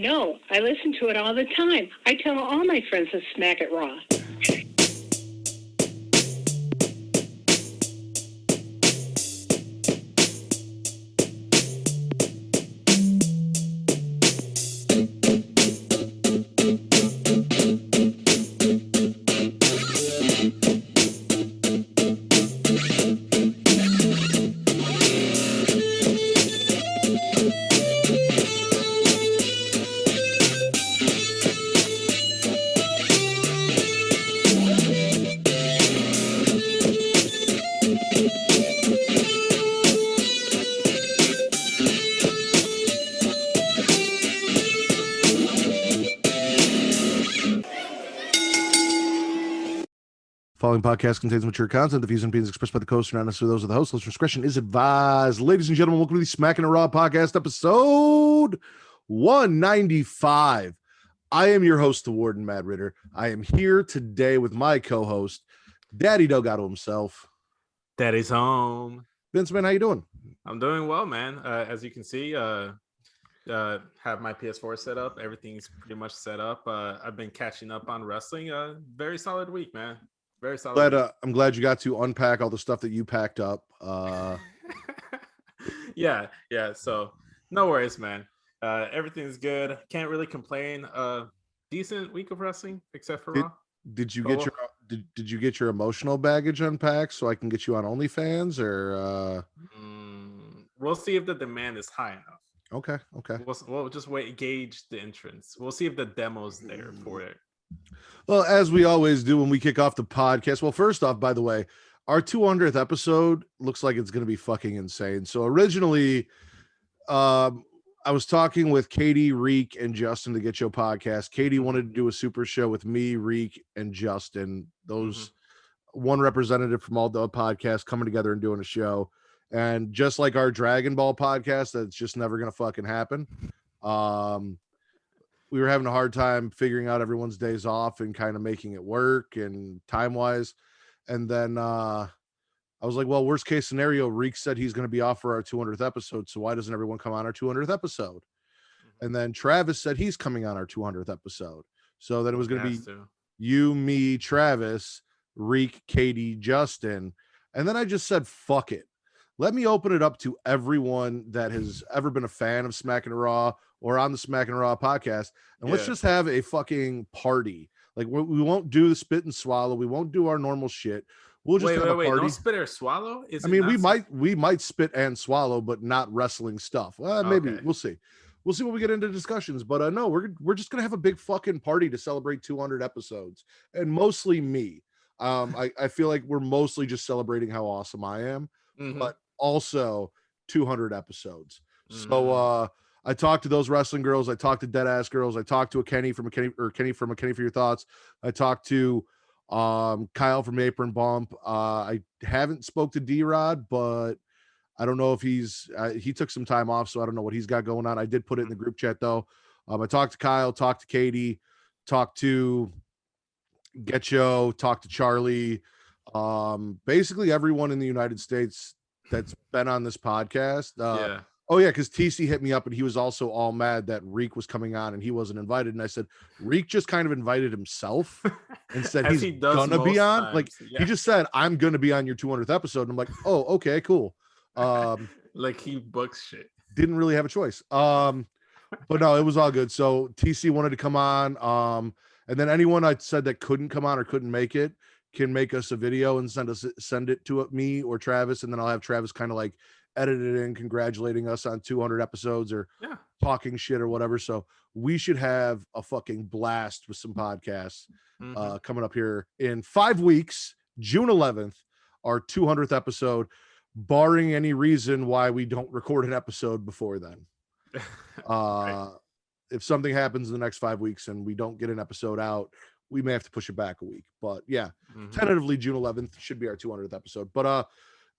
No, I listen to it all the time. I tell all my friends to smack it raw. Following podcast contains mature content. The views and opinions expressed by the host are not necessarily those of the host. Listener discretion is advised. Ladies and gentlemen, welcome to the Smackin' Raw podcast, episode 195. I am your host, the Warden, Matt Ritter. I am here today with my co-host, Daddy Delgado himself. Daddy's home. Vince, man, how you doing? I'm doing well, man. As you can see, have my PS4 set up. Everything's pretty much set up. I've been catching up on wrestling. Very solid week, man. Very solid. I'm glad you got to unpack all the stuff that you packed up. Yeah. So no worries, man. Everything's good. Can't really complain. Decent week of wrestling, except for Raw. Did you get did you get your emotional baggage unpacked so I can get you on OnlyFans, or we'll see if the demand is high enough. Okay. We'll just gauge the entrance. We'll see if the demo's there for it. Well, as we always do when we kick off the podcast. Well, first off, by the way, our 200th episode looks like it's going to be fucking insane. So originally, I was talking with Katie, Reek, and Justin to Get Your Podcast. Katie wanted to do a super show with me, Reek, and Justin. Those one representative from all the podcasts coming together and doing a show. And just like our Dragon Ball podcast, that's just never going to fucking happen. We were having a hard time figuring out everyone's days off and kind of making it work and time-wise. And then I was like, well, worst case scenario, Reek said he's going to be off for our 200th episode. So why doesn't everyone come on our 200th episode? And then Travis said he's coming on our 200th episode. So then it was going to be you, me, Travis, Reek, Katie, Justin. And then I just said, fuck it. Let me open it up to everyone that has ever been a fan of Smackin' Raw or on the Smackin' Raw podcast. And let's just have a fucking party. Like we won't do the spit and swallow. We won't do our normal shit. We'll just have a party. No spit or swallow? We might spit and swallow, but not wrestling stuff. Well, maybe we'll see. We'll see when we get into discussions. But no, we're just gonna have a big fucking party to celebrate 200 episodes, and mostly me. I feel like we're mostly just celebrating how awesome I am, but also 200 episodes. So I talked to those wrestling girls. I talked to Dead Ass Girls. I talked to a Kenny from a Kenny from a Kenny for Your Thoughts. I talked to Kyle from Apron Bump. I haven't spoke to D-Rod, but I don't know if he took some time off, so I don't know what he's got going on. I did put it in the group chat though. I talked to Kyle, talked to Katie, talked to Getcho, talked to Charlie. Basically everyone in the United States that's been on this podcast. Oh yeah, because TC hit me up and he was also all mad that Reek was coming on and he wasn't invited. And I said, Reek just kind of invited himself and said he's gonna be on. Like he just said, I'm gonna be on your 200th episode. And I'm like, oh, okay, cool. Like he books shit. Didn't really have a choice. But no, it was all good. So TC wanted to come on. And then anyone I said that couldn't come on or couldn't make it can make us a video and send it to me or Travis, and then I'll have Travis kind of like edit it in, congratulating us on 200 episodes or talking shit or whatever. So we should have a fucking blast with some podcasts coming up here in 5 weeks, June 11th, our 200th episode, barring any reason why we don't record an episode before then. Right. If something happens in the next 5 weeks and we don't get an episode out, we may have to push it back a week. But yeah, tentatively June 11th should be our 200th episode. But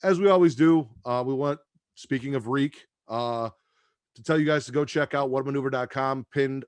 as we always do, we want, speaking of Reek, to tell you guys to go check out whatamaneuver.com, pinned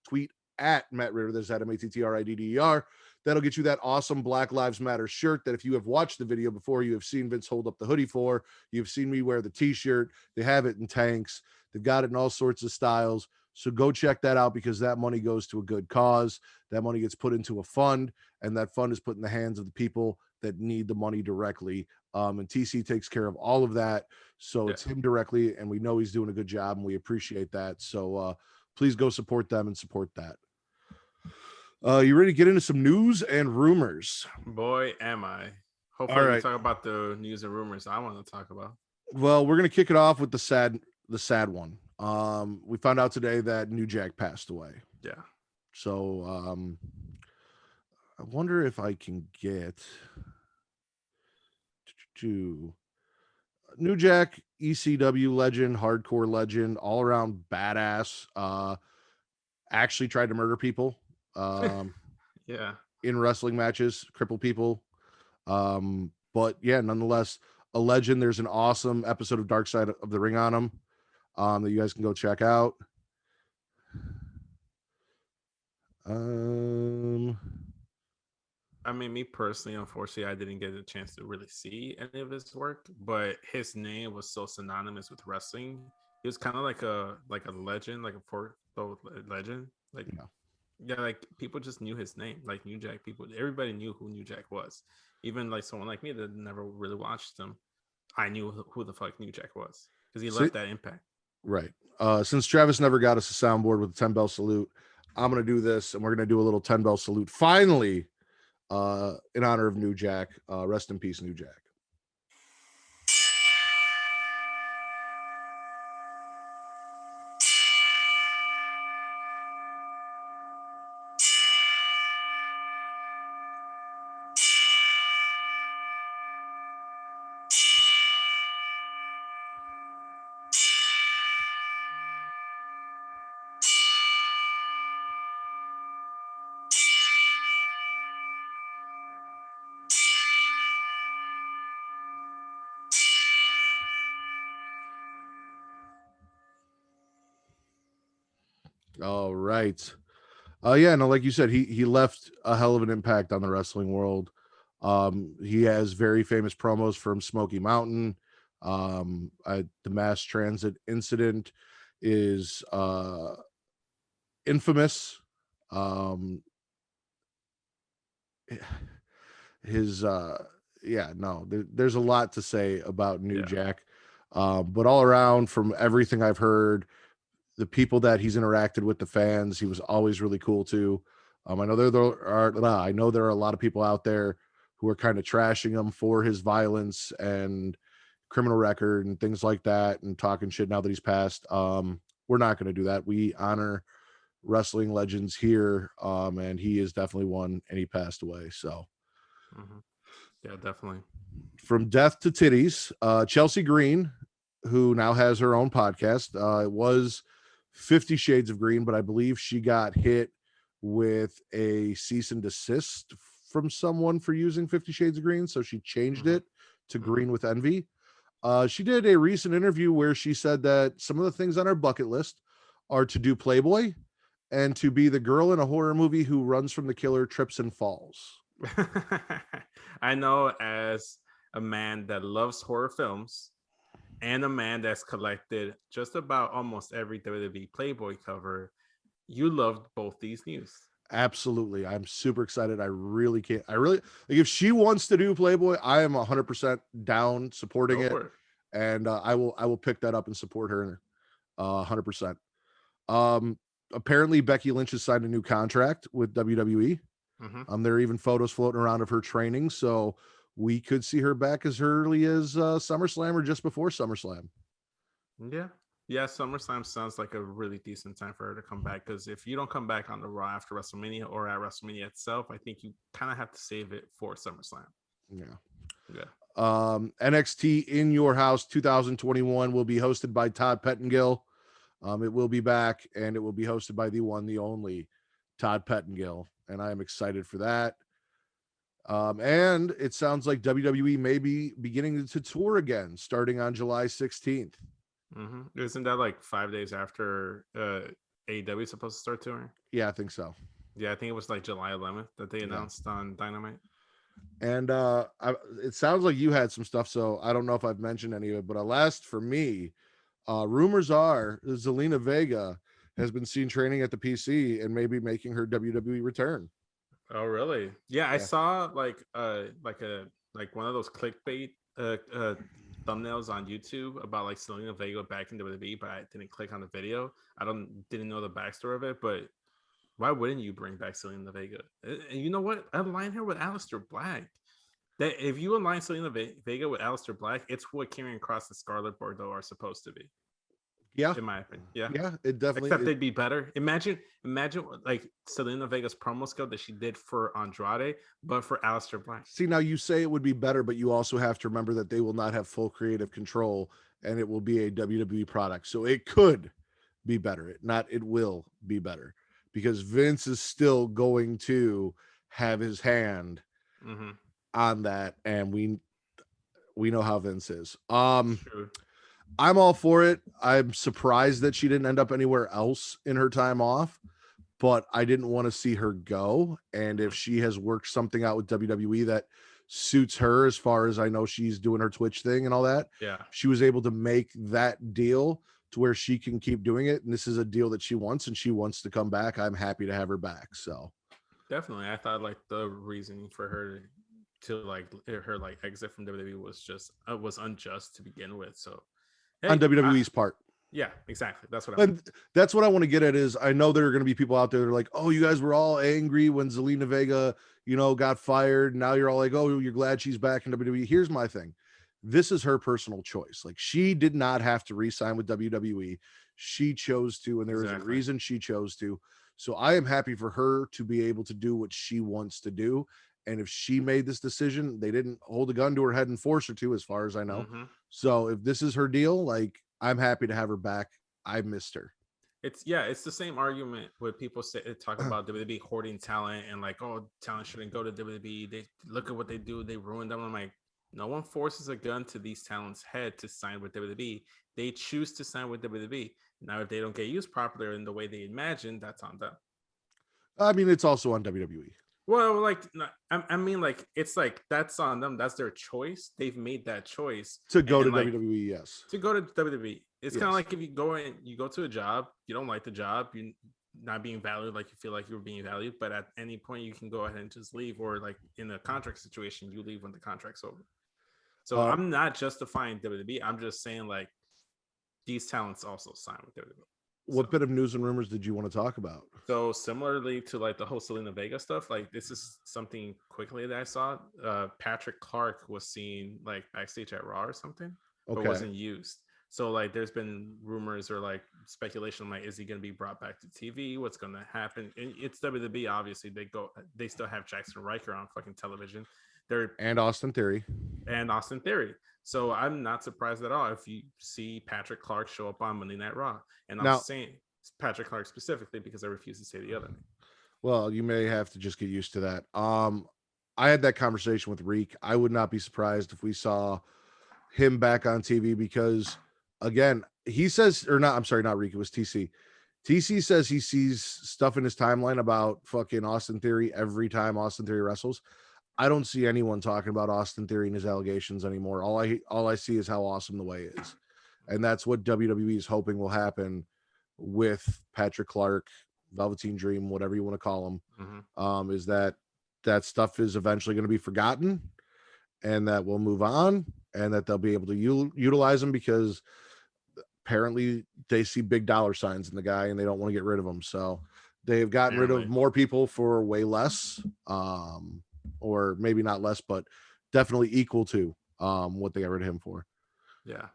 tweet at Matt Ritter. There's that MATTRIDDER. That'll get you that awesome Black Lives Matter shirt that if you have watched the video before, you have seen Vince hold up the hoodie for. You've seen me wear the t-shirt. They have it in tanks. They've got it in all sorts of styles. So go check that out, because that money goes to a good cause. That money gets put into a fund, and that fund is put in the hands of the people that need the money directly. And TC takes care of all of that. So it's him directly, and we know he's doing a good job, and we appreciate that. So please go support them and support that. You ready to get into some news and rumors? Boy, am I. Hopefully we talk about the news and rumors I want to talk about. Well, we're going to kick it off with the sad one. We found out today that New Jack passed away. Yeah. So I wonder if I can get to New Jack, ECW legend, hardcore legend, all around badass. Actually tried to murder people. Yeah. In wrestling matches, cripple people. But yeah, nonetheless, a legend. There's an awesome episode of Dark Side of the Ring on him that you guys can go check out. I mean, me personally, unfortunately, I didn't get a chance to really see any of his work, but his name was so synonymous with wrestling. He was kind of like a legend, like a fourth legend. Like, yeah, like people just knew his name, like New Jack. Everybody knew who New Jack was. Even like someone like me that never really watched him, I knew who the fuck New Jack was, because he left that impact. Right. Since Travis never got us a soundboard with a 10-bell salute, I'm going to do this, and we're going to do a little 10-bell salute. Finally, in honor of New Jack. Rest in peace, New Jack. All right. Yeah, no, like you said, he left a hell of an impact on the wrestling world. He has very famous promos from Smoky Mountain. The mass transit incident is infamous. There's a lot to say about New Jack. But all around, from everything I've heard, the people that he's interacted with, the fans, he was always really cool too. I know there are a lot of people out there who are kind of trashing him for his violence and criminal record and things like that, and talking shit now that he's passed. We're not going to do that. We honor wrestling legends here, and he is definitely one, and he passed away. So yeah, definitely. From death to titties, Chelsea Green, who now has her own podcast, it was 50 Shades of Green, but I believe she got hit with a cease and desist from someone for using 50 Shades of Green, so she changed it to Green with Envy. She did a recent interview where she said that some of the things on her bucket list are to do Playboy and to be the girl in a horror movie who runs from the killer, trips, and falls. I know, as a man that loves horror films and a man that's collected just about almost every WWE Playboy cover, you loved both these news. Absolutely. I'm super excited. I really can't. Like, if she wants to do Playboy, I am 100% down supporting it. And I will pick that up and support her 100%. Apparently Becky Lynch has signed a new contract with WWE. There are even photos floating around of her training, so we could see her back as early as SummerSlam or just before SummerSlam. Yeah, SummerSlam sounds like a really decent time for her to come back, because if you don't come back on the Raw after WrestleMania or at WrestleMania itself, I think you kind of have to save it for SummerSlam. NXT In Your House 2021 will be hosted by Todd Pettengill. It will be back, and it will be hosted by the one, the only Todd Pettengill, and I am excited for that. And it sounds like WWE may be beginning to tour again, starting on July 16th. Isn't that like 5 days after AEW is supposed to start touring? Yeah, I think so. Yeah, I think it was like July 11th that they announced on Dynamite. And it sounds like you had some stuff, so I don't know if I've mentioned any of it, but last for me, rumors are Zelina Vega has been seen training at the PC and maybe making her WWE return. Oh, really? Yeah, I saw like one of those clickbait thumbnails on YouTube about like Selena Vega back in WWE, but I didn't click on the video. Didn't know the backstory of it, but why wouldn't you bring back Selena Vega? And you know what? Align her with Aleister Black. That if you align Selena Vega with Aleister Black, it's what Karrion Kross and Scarlett Bordeaux are supposed to be. Yeah, in my opinion. Yeah, it definitely. Except they'd be better. Imagine like Selena Vega's promo skill that she did for Andrade, but for Aleister Black. See, now you say it would be better, but you also have to remember that they will not have full creative control, and it will be a WWE product, so it could be better. It will be better because Vince is still going to have his hand on that, and we know how Vince is. True. I'm all for it. I'm surprised that she didn't end up anywhere else in her time off, but I didn't want to see her go. And if she has worked something out with WWE that suits her, as far as I know, she's doing her Twitch thing and all that. Yeah. She was able to make that deal to where she can keep doing it. And this is a deal that she wants, and she wants to come back. I'm happy to have her back. So definitely. I thought like the reasoning for her to like her like exit from WWE was just was unjust to begin with. So on WWE's part. Yeah, exactly. That's what that's what I want to get at is I know there are going to be people out there that are like, oh, you guys were all angry when Zelina Vega, got fired. Now you're all like, oh, you're glad she's back in WWE. Here's my thing. This is her personal choice. Like, she did not have to re-sign with WWE. She chose to, and there is a reason she chose to. So I am happy for her to be able to do what she wants to do. And if she made this decision, they didn't hold a gun to her head and force her to, as far as I know. So if this is her deal, like, I'm happy to have her back. I missed her. It's the same argument when people talk about WWE hoarding talent and like, oh, talent shouldn't go to WWE. They look at what they do, they ruin them. I'm like, no one forces a gun to these talents' head to sign with WWE. They choose to sign with WWE. Now, if they don't get used properly or in the way they imagine, that's on them. I mean, it's also on WWE. Well, like, I mean, like, it's like that's on them. That's their choice. They've made that choice to go to WWE. Yes, to go to WWE. It's kind of like if you go to a job, you don't like the job, you're not being valued like you feel like you're being valued, but at any point you can go ahead and just leave, or like in a contract situation, you leave when the contract's over. So I'm not justifying WWE. I'm just saying like these talents also sign with WWE. What bit of news and rumors did you want to talk about? So similarly to like the whole Selena Vega stuff, like this is something quickly that I saw. Patrick Clark was seen like backstage at Raw or something, but wasn't used. So like there's been rumors or like speculation like, is he going to be brought back to TV? What's going to happen? And it's WWE. Obviously, they still have Jackson Riker on fucking television. And Austin Theory. So I'm not surprised at all if you see Patrick Clark show up on Monday Night Raw. And I'm saying Patrick Clark specifically because I refuse to say the other name. Well, you may have to just get used to that. I had that conversation with Reek. I would not be surprised if we saw him back on TV because, again, he says, or not, I'm sorry, not Reek, it was TC. TC says he sees stuff in his timeline about fucking Austin Theory every time Austin Theory wrestles. I don't see anyone talking about Austin Theory and his allegations anymore. All I see is how awesome the way is. And that's what WWE is hoping will happen with Patrick Clark, Velveteen Dream, whatever you want to call him, is that stuff is eventually going to be forgotten and that we'll move on and that they'll be able to utilize him because apparently they see big dollar signs in the guy and they don't want to get rid of him. So they've gotten rid of more people for way less. Or maybe not less, but definitely equal to what they got rid of him for. Yeah.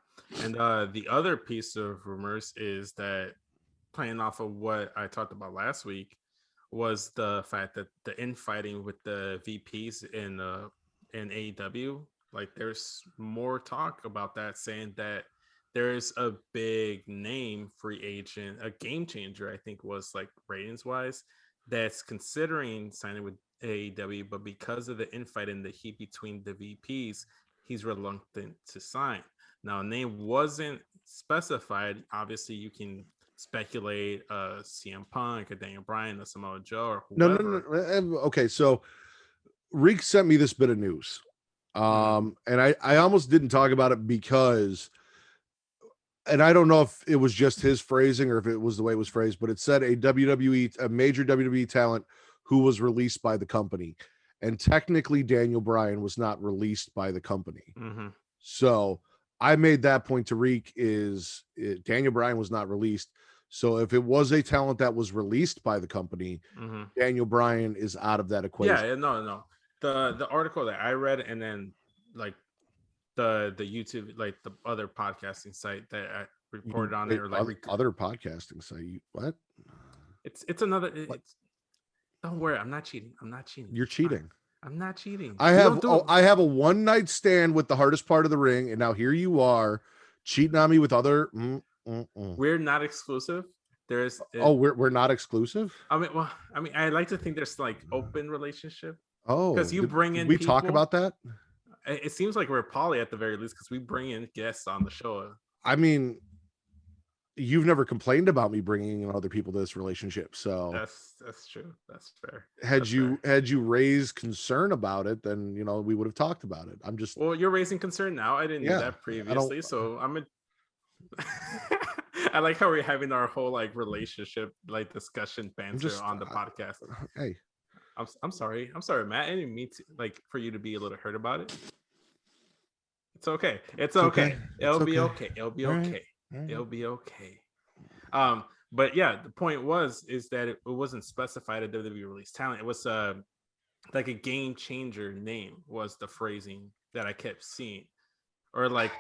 And the other piece of rumors is that, playing off of what I talked about last week, was the fact that the infighting with the VPs in AEW, like there's more talk about that, saying that there's a big name free agent, a game changer, I think was like ratings wise, that's considering signing with AEW, but because of the infight and the heat between the VPs, he's reluctant to sign. Now, a name wasn't specified. Obviously, you can speculate CM Punk, a Daniel Bryan, a Samoa Joe, or whoever. No. Okay, so Reek sent me this bit of news, and I almost didn't talk about it because and I don't know if it was just his phrasing or if it was the way it was phrased, but it said a major WWE talent who was released by the company. And technically Daniel Bryan was not released by the company. Mm-hmm. So I made that point to Reek Daniel Bryan was not released. So if it was a talent that was released by the company, Daniel Bryan is out of that equation. Yeah, no. The article that I read, and then like the YouTube, like the other podcasting site that I reported on it, or like other podcasting site. What? It's another. Don't worry, I'm not cheating. You're cheating. I'm not cheating. I have a one night stand with the hardest part of the ring, and now here you are cheating on me with other. We're not exclusive. We're not exclusive. I mean, I like to think there's like open relationship. Oh, because you bring in. We talk about that. It seems like we're poly at the very least because we bring in guests on the show. I mean, you've never complained about me bringing in other people to this relationship, so that's true. That's fair. Had you raised concern about it, then we would have talked about it. I'm just you're raising concern now. I didn't do that previously, so I like how we're having our whole like relationship like discussion banter on the podcast. Hey. I'm sorry, Matt. I didn't mean to, for you to be a little hurt about it. It's okay. It'll be okay. It'll be okay. It'll be okay. But yeah, the point is that it wasn't specified a WWE release talent. It was like a game changer name was the phrasing that I kept seeing, or like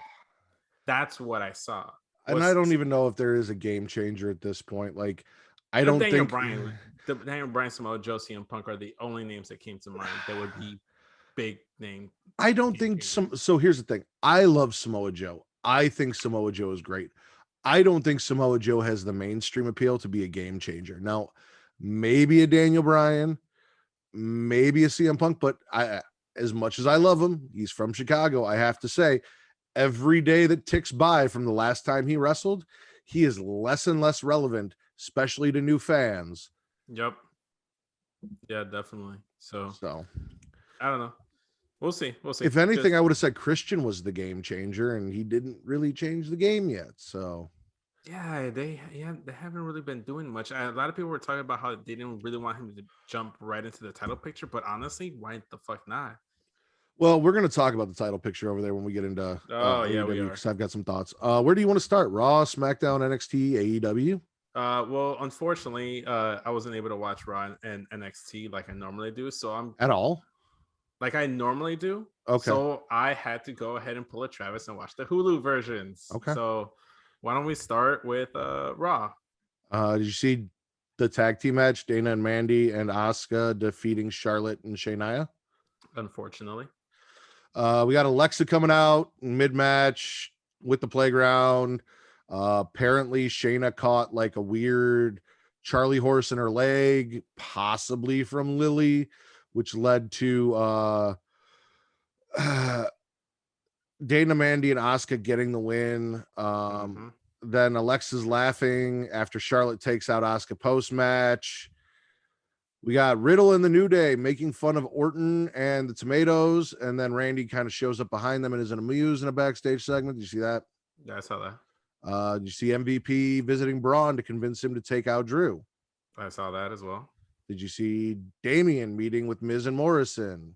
that's what I saw. And I don't even know if there is a game changer at this point. Like, I don't think Daniel Bryan, Samoa Joe, CM Punk are the only names that came to mind that would be big name. I don't think so here's the thing. I love Samoa Joe. I think Samoa Joe is great. I don't think Samoa Joe has the mainstream appeal to be a game changer. Now, maybe a Daniel Bryan, maybe a CM Punk, but as much as I love him, he's from Chicago. I have to say, every day that ticks by from the last time he wrestled, he is less and less relevant, especially to new fans. Yep. Yeah, definitely. So I don't know. We'll see. If anything, I would have said Christian was the game changer, and he didn't really change the game yet. So yeah, they haven't really been doing much. A lot of people were talking about how they didn't really want him to jump right into the title picture, but honestly, why the fuck not? Well, we're going to talk about the title picture over there when we get into AEW, we are, because I've got some thoughts. Where do you want to start? Raw, SmackDown, NXT, AEW? Well, unfortunately, I wasn't able to watch Raw and NXT like I normally do. So I'm at all like I normally do. Okay. So I had to go ahead and pull a Travis and watch the Hulu versions. Okay. So why don't we start with Raw? Did you see the tag team match? Dana and Mandy and Asuka defeating Charlotte and Shania? Unfortunately. We got Alexa coming out mid-match with the playground. Apparently Shayna caught like a weird Charlie horse in her leg, possibly from Lily, which led to Dana, Mandy, and Asuka getting the win. Then Alexa's laughing after Charlotte takes out Asuka post-match. We got Riddle and the New Day making fun of Orton and the Tomatoes, and then Randy kind of shows up behind them and is amused in a backstage segment. Did you see that? Yeah, I saw that. Did you see MVP visiting Braun to convince him to take out Drew? I saw that as well. Did you see Damian meeting with Miz and Morrison?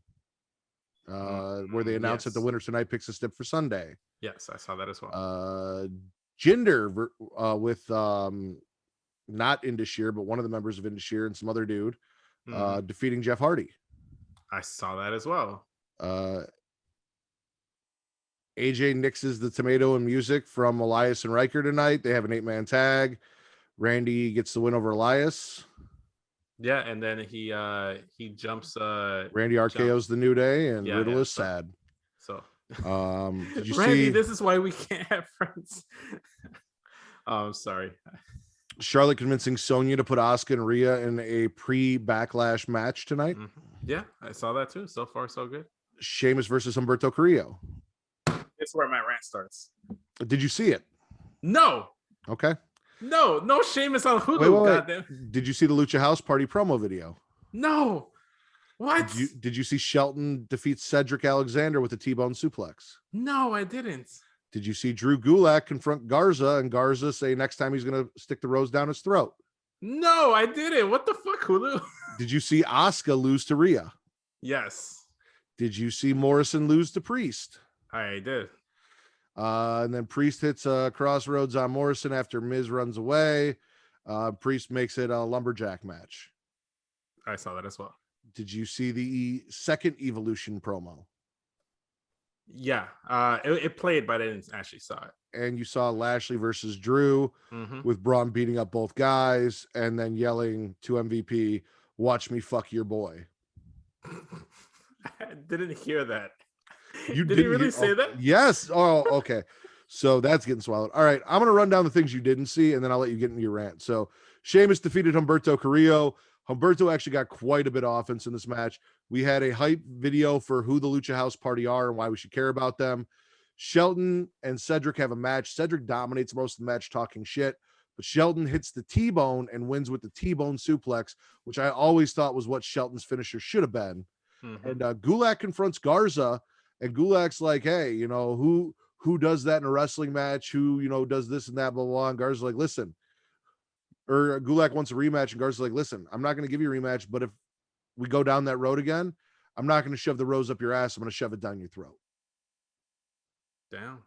Where they announced that the winner tonight picks a step for Sunday. Yes, I saw that as well. Jinder with not Indashir, but one of the members of Indashir and some other dude defeating Jeff Hardy. I saw that as well. AJ nixes the Tomato and Music from Elias and Riker tonight. They have an 8-man tag. Randy gets the win over Elias. Yeah, and then he jumps. Randy RKO's the New Day, and Riddle is sad. So, did you Randy, see? This is why we can't have friends. I'm sorry. Charlotte convincing Sonya to put Asuka and Rhea in a pre-Backlash match tonight. Yeah, I saw that too. So far, so good. Sheamus versus Humberto Carrillo. It's where my rant starts. Did you see it? No. Okay. No Sheamus on Hulu. Wait. Did you see the Lucha House Party promo video? No. What? Did you see Shelton defeat Cedric Alexander with a T-bone suplex? No, I didn't. Did you see Drew Gulak confront Garza and Garza say next time he's going to stick the rose down his throat? No, I didn't. What the fuck, Hulu? Did you see Asuka lose to Rhea? Yes. Did you see Morrison lose to Priest? I did. And then Priest hits a crossroads on Morrison after Miz runs away. Priest makes it a lumberjack match. I saw that as well. Did you see the second Evolution promo? Yeah, it played, but I didn't actually saw it. And you saw Lashley versus Drew with Braun beating up both guys and then yelling to MVP, "Watch me fuck your boy." I didn't hear that. You did he really say that? Yes. Oh, okay. So that's getting swallowed. All right. I'm going to run down the things you didn't see, and then I'll let you get into your rant. So Sheamus defeated Humberto Carrillo. Humberto actually got quite a bit of offense in this match. We had a hype video for who the Lucha House Party are and why we should care about them. Shelton and Cedric have a match. Cedric dominates most of the match talking shit, but Shelton hits the T-bone and wins with the T-bone suplex, which I always thought was what Shelton's finisher should have been. And Gulak confronts Garza, and Gulak's like, hey, you know, who does that in a wrestling match? Who, you know, does this and that, blah, blah, blah. And Garza's like, listen. Or Gulak wants a rematch, and Garza's like, listen, I'm not going to give you a rematch, but if we go down that road again, I'm not going to shove the rose up your ass. I'm going to shove it down your throat. Damn.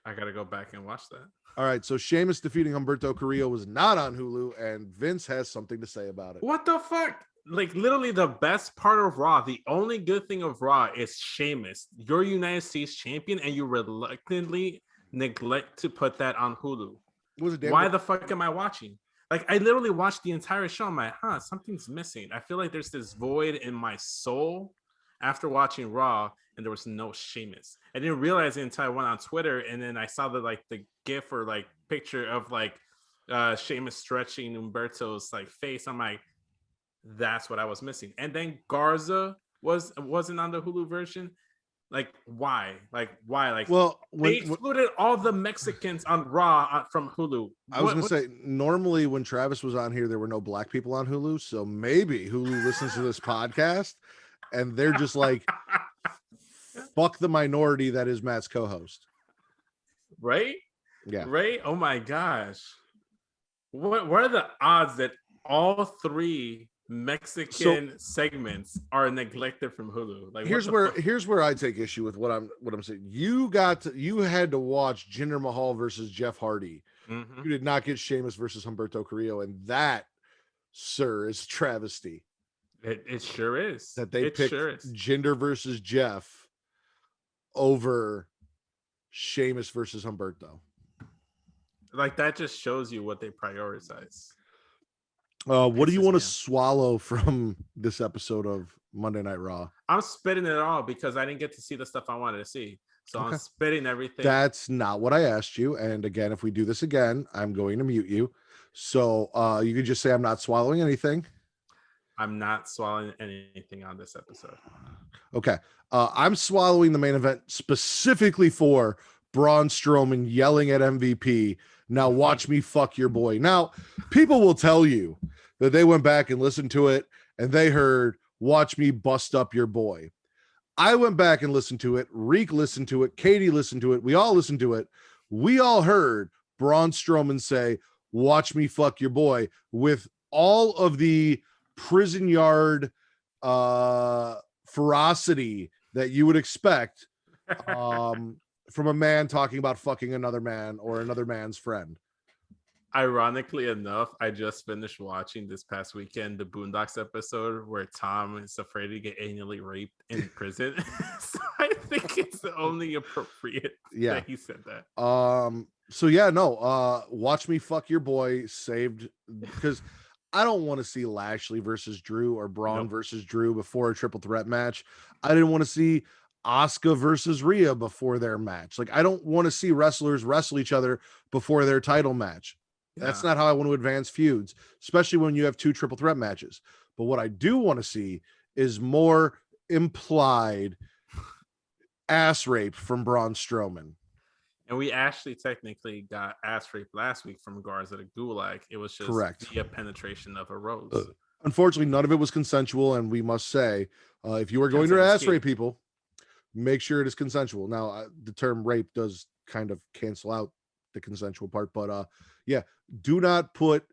I got to go back and watch that. All right, so Sheamus defeating Humberto Carrillo was not on Hulu, and Vince has something to say about it. What the fuck? Like, literally the best part of Raw, the only good thing of Raw is Sheamus, your United States champion, and you reluctantly neglect to put that on Hulu. Why the fuck am I watching? Like, I literally watched the entire show. I'm like, something's missing. I feel like there's this void in my soul after watching Raw, and there was no Sheamus. I didn't realize it until I went on Twitter, and then I saw the gif or picture of Sheamus stretching Humberto's face. I'm like, that's what I was missing. And then Garza wasn't on the Hulu version. Why? Well, they excluded all the Mexicans on Raw from Hulu. I was going to say, normally when Travis was on here, there were no black people on Hulu. So maybe Hulu listens to this podcast and they're just like, fuck the minority that is Matt's co-host. Right? Yeah. Right? Oh my gosh. What are the odds that all three Mexican segments are neglected from Hulu? Here's where I take issue with what I'm saying. You had to watch Jinder Mahal versus Jeff Hardy. You did not get Sheamus versus Humberto Carrillo, and that, sir, is travesty. It sure is. That they picked Jinder versus Jeff over Sheamus versus Humberto. That just shows you what they prioritize. What do you want to swallow from this episode of Monday Night Raw? I'm spitting it all because I didn't get to see the stuff I wanted to see. So I'm spitting everything. That's not what I asked you. And again, if we do this again, I'm going to mute you. So you could just say I'm not swallowing anything. I'm not swallowing anything on this episode. Okay. I'm swallowing the main event specifically for Braun Strowman yelling at MVP, "Now watch me fuck your boy." Now, people will tell you that they went back and listened to it and they heard, "Watch me bust up your boy." I went back and listened to it. Reek listened to it. Katie listened to it. We all listened to it. We all heard Braun Strowman say, "Watch me fuck your boy," with all of the prison yard ferocity that you would expect from a man talking about fucking another man or another man's friend. Ironically enough, I just finished watching this past weekend the Boondocks episode where Tom is afraid to get anally raped in prison. So I think it's only appropriate that he said that. Watch me fuck your boy saved, because I don't want to see Lashley versus Drew or Braun versus Drew before a triple threat match. I didn't want to see Asuka versus Rhea before their match. I don't want to see wrestlers wrestle each other before their title match. That's not how I want to advance feuds, especially when you have two triple threat matches. But what I do want to see is more implied ass rape from Braun Strowman. And we actually technically got ass rape last week from Garza to Gulak. It was just via penetration of a rose. Unfortunately, none of it was consensual. And we must say, if you are going to ass rape people, make sure it is consensual. Now, the term rape does kind of cancel out the consensual part, but yeah, do not put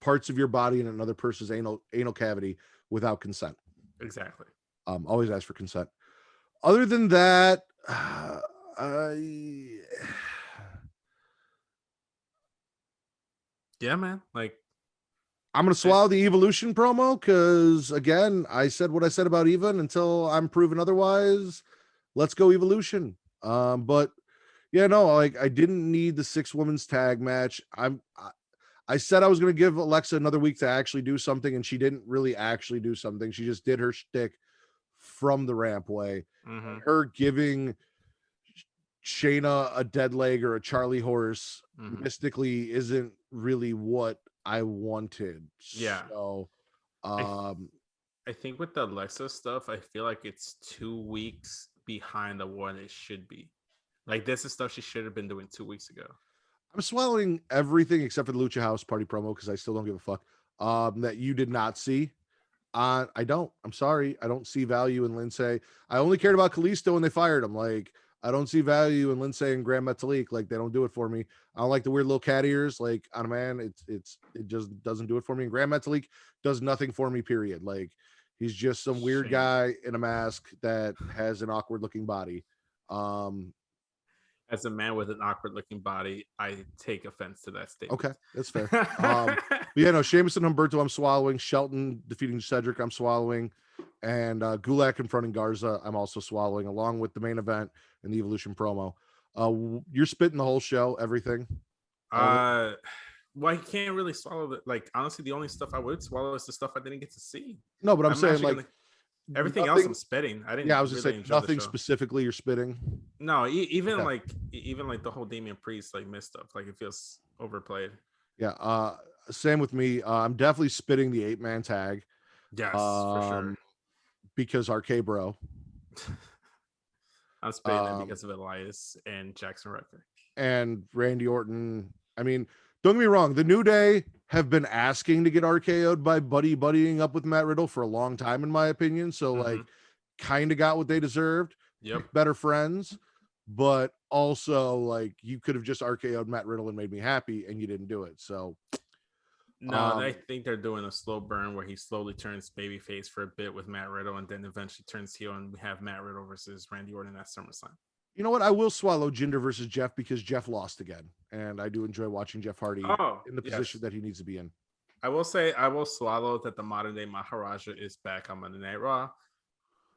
parts of your body in another person's anal cavity without consent. Exactly. Always ask for consent. Other than that, yeah, man. Like, I'm gonna swallow the Evolution promo because, again, I said what I said about Eva, and until I'm proven otherwise, let's go Evolution. But yeah, no, like I didn't need the 6 women's tag match. I said I was gonna give Alexa another week to actually do something, and she didn't really actually do something. She just did her shtick from the rampway. mm-hmm. Her giving Shayna a dead leg or a Charlie horse mystically isn't really what I wanted. Yeah. So I think with the Alexa stuff, I feel like it's 2 weeks behind of what it should be. Like, this is stuff she should have been doing 2 weeks ago. I'm swallowing everything except for the Lucha House Party promo because I still don't give a fuck. That you did not see. I don't. I'm sorry. I don't see value in Lindsay. I only cared about Kalisto when they fired him. Like, I don't see value in Lindsay and Grand Metalik. Like, they don't do it for me. I don't like the weird little cat ears. Like, on a man, it just doesn't do it for me. And Grand Metalik does nothing for me, period. Like, he's just some weird guy in a mask that has an awkward looking body. As a man with an awkward looking body, I take offense to that statement. Okay, that's fair. But yeah, no, Sheamus and Humberto, I'm swallowing. Shelton defeating Cedric, I'm swallowing. And Gulak confronting Garza, I'm also swallowing, along with the main event and the Evolution promo. You're spitting the whole show, everything. Well, I can't really swallow it. Like, honestly, the only stuff I would swallow is the stuff I didn't get to see. No, but I'm saying, like, everything else I'm spitting. I didn't. Yeah, I was really just saying nothing specifically you're spitting. No, even like the whole Damian Priest like missed stuff. Like, it feels overplayed. Yeah. Same with me. I'm definitely spitting the 8-man tag. Yes, for sure. Because RK Bro. I'm spitting it because of Elias and Jackson Riker and Randy Orton. I mean, don't get me wrong. The New Day have been asking to get RKO'd by buddying up with Matt Riddle for a long time, in my opinion. So like, kind of got what they deserved. Yep. Better friends, but also like you could have just RKO'd Matt Riddle and made me happy, and you didn't do it. So no, I think they're doing a slow burn where he slowly turns babyface for a bit with Matt Riddle, and then eventually turns heel, and we have Matt Riddle versus Randy Orton at SummerSlam. You know what? I will swallow Jinder versus Jeff because Jeff lost again, and I do enjoy watching Jeff Hardy in the position that he needs to be in. I will say I will swallow that the modern day Maharaja is back on Monday Night Raw.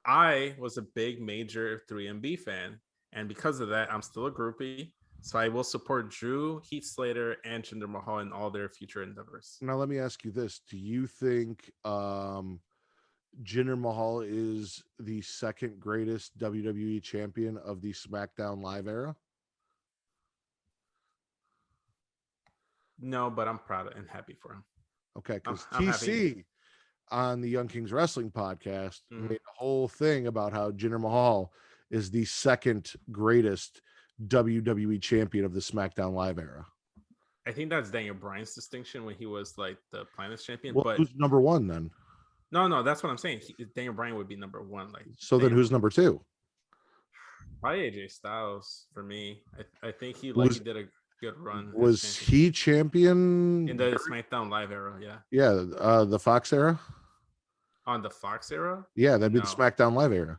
I was a big major 3MB fan, and because of that, I'm still a groupie. So I will support Drew, Heath Slater, and Jinder Mahal in all their future endeavors. Now, let me ask you this. Do you think Jinder Mahal is the second greatest WWE champion of the SmackDown Live era? No, but I'm proud and happy for him. Okay, because TC on the Young Kings Wrestling podcast made a whole thing about how Jinder Mahal is the second greatest WWE champion of the SmackDown Live era. I think that's Daniel Bryan's distinction when he was like the Planet's champion. Well, but who's number one then? No, that's what I'm saying. Daniel Bryan would be number one. Like, so then who's number two? Probably AJ Styles for me. I think he did a good run. Was he champion in the SmackDown Live era? Yeah. Yeah, the Fox era. On the Fox era? Yeah, that'd be the SmackDown Live era.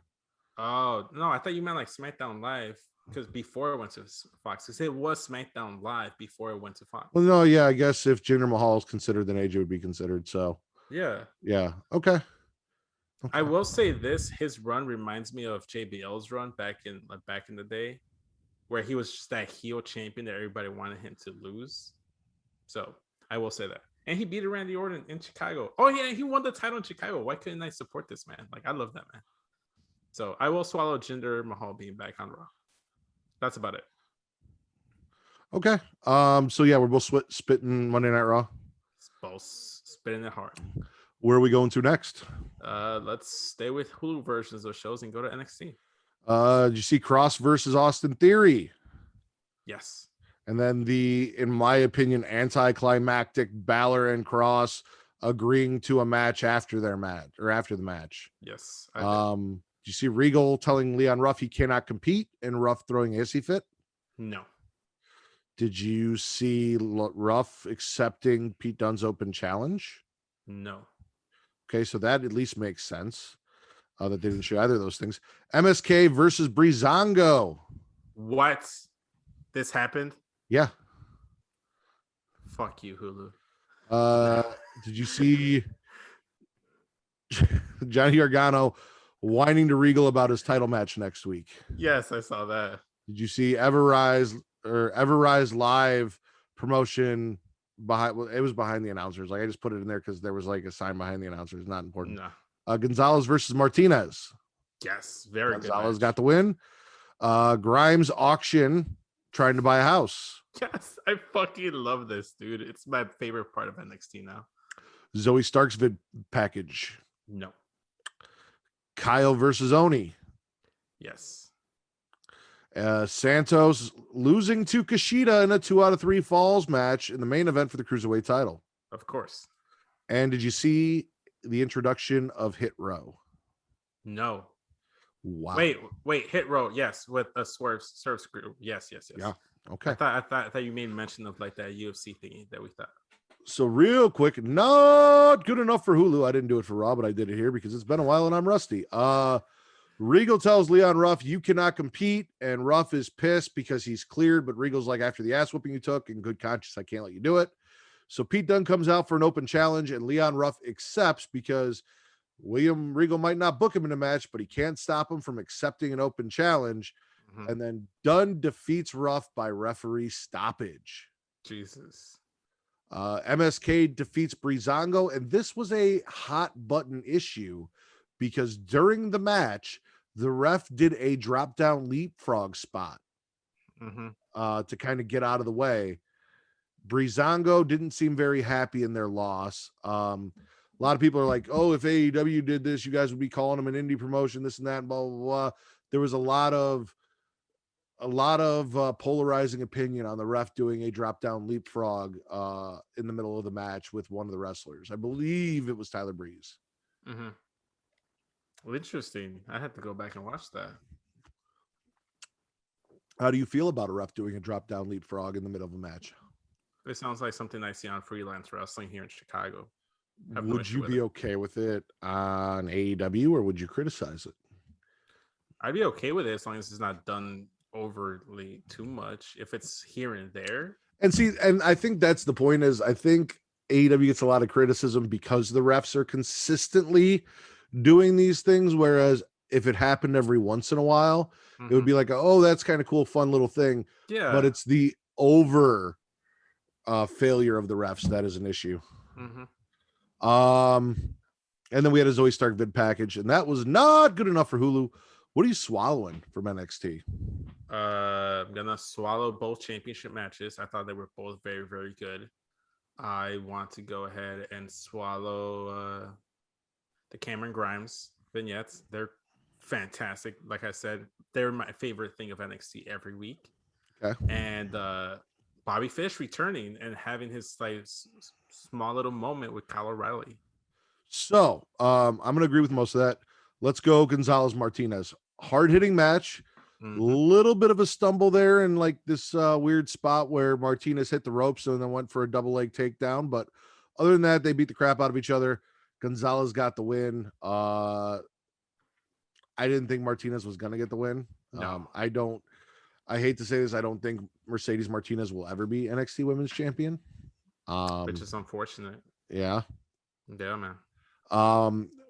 Oh no, I thought you meant like SmackDown Live because before it went to Fox. Because it was SmackDown Live before it went to Fox. Well, no, yeah, I guess if Jinder Mahal is considered, then AJ would be considered. So yeah, okay. I will say this: his run reminds me of JBL's run back in the day, where he was just that heel champion that everybody wanted him to lose. So I will say that. And he beat Randy Orton in Chicago. Oh yeah, he won the title in Chicago. Why couldn't I support this man? Like, I love that man. So I will swallow Jinder Mahal being back on Raw. That's about it. Okay. So yeah, we're both spitting Monday Night Raw. Both spitting it hard. Where are we going to next? Let's stay with Hulu versions of shows and go to NXT. Did you see Cross versus Austin Theory? Yes. And then in my opinion, anticlimactic Balor and Cross agreeing to a match after their match or after the match. Yes. you see Regal telling Leon Ruff he cannot compete and Ruff throwing a hissy fit? No. Did you see Ruff accepting Pete Dunne's open challenge? No. Okay, so that at least makes sense. That they didn't show either of those things. MSK versus Breezango. What? This happened? Yeah. Fuck you, Hulu. Did you see Johnny Gargano whining to Regal about his title match next week? Yes, I saw that. Did you see Everrise live promotion behind? Well, it was behind the announcers. Like I just put it in there because there was like a sign behind the announcers. Not important. No. Gonzalez versus Martinez. Yes, very good. Gonzalez got the win. Grimes auction trying to buy a house. Yes, I fucking love this, dude. It's my favorite part of NXT now. Zoe Stark's vid package. No. Kyle versus Oni. Yes. Santos losing to Kushida in a 2 out of 3 falls match in the main event for the Cruiserweight title. Of course. And did you see the introduction of Hit Row? No. Wow. Wait, Hit Row, yes, with a swerve screw. Yes. Yeah. Okay. I thought you made mention of like that UFC thingy that we thought. So real quick, not good enough for Hulu. I didn't do it for Raw, but I did it here because it's been a while and I'm rusty. Regal tells Leon Ruff, you cannot compete, and Ruff is pissed because he's cleared, but Regal's like, after the ass whooping you took, in good conscience, I can't let you do it. So Pete Dunne comes out for an open challenge, and Leon Ruff accepts because William Regal might not book him in a match, but he can't stop him from accepting an open challenge. Mm-hmm. And then Dunne defeats Ruff by referee stoppage. Jesus. MSK defeats Breezango, and this was a hot button issue because during the match, the ref did a drop down leapfrog spot to kind of get out of the way. Breezango didn't seem very happy in their loss. A lot of people are like, oh, if AEW did this, you guys would be calling them an indie promotion, this and that, and blah, blah, blah. There was a lot of polarizing opinion on the ref doing a drop down leapfrog in the middle of the match with one of the wrestlers. I believe it was Tyler Breeze. Mm-hmm. Well, interesting. I had to go back and watch that. How do you feel about a ref doing a drop down leapfrog in the middle of a match? It sounds like something I see on freelance wrestling here in Chicago. Would you be okay with it on AEW, or would you criticize it? I'd be okay with it as long as it's not done overly too much. If it's here and there. And I think that's the point is I think AEW gets a lot of criticism because the refs are consistently doing these things, whereas if it happened every once in a while, it would be like, oh, that's kind of cool, fun little thing. Yeah. But it's the over failure of the refs that is an issue. And then we had a Zoe Stark vid package, and that was not good enough for Hulu. What are you swallowing from NXT? I'm gonna swallow both championship matches. I thought they were both very, very good. I want to go ahead and swallow the Cameron Grimes vignettes. They're fantastic. Like I said, they're my favorite thing of NXT every week. Okay. And Bobby Fish returning and having his like small little moment with Kyle O'Reilly. So I'm gonna agree with most of that. Let's go Gonzalez Martinez. Hard hitting match. Little bit of a stumble there and like this weird spot where Martinez hit the ropes and then went for a double leg takedown. But other than that, they beat the crap out of each other. Gonzalez got the win. I didn't think Martinez was gonna get the win. No. I hate to say this. I don't think Mercedes Martinez will ever be NXT Women's Champion. Which is unfortunate. Yeah. Yeah, man.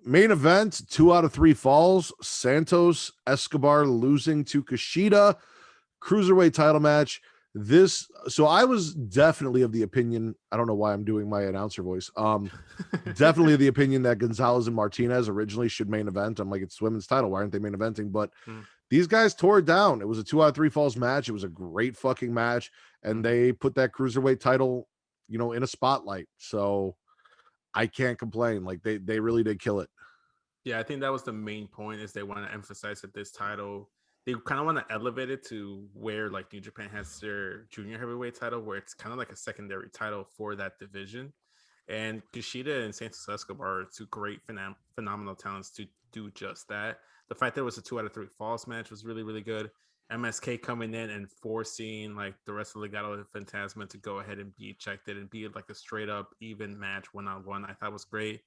Main event, 2 out of 3 falls. Santos Escobar losing to Kushida. Cruiserweight title match. So I was definitely of the opinion, I don't know why I'm doing my announcer voice. Definitely of the opinion that Gonzalez and Martinez originally should main event. I'm like, it's women's title. Why aren't they main eventing? But these guys tore it down. It was a 2 out of 3 falls match. It was a great fucking match. And they put that cruiserweight title, in a spotlight. So I can't complain. Like they really did kill it. Yeah, I think that was the main point is they want to emphasize that this title, they kind of want to elevate it to where like New Japan has their junior heavyweight title, where it's kind of like a secondary title for that division. And Kushida and Santos Escobar are two great, phenomenal talents to do just that. The fact that it was a 2 out of 3 falls match was really, really good. MSK coming in and forcing like the rest of Legado and Fantasma to go ahead and be checked in and be like a straight up even match 1-on-1, I thought was great.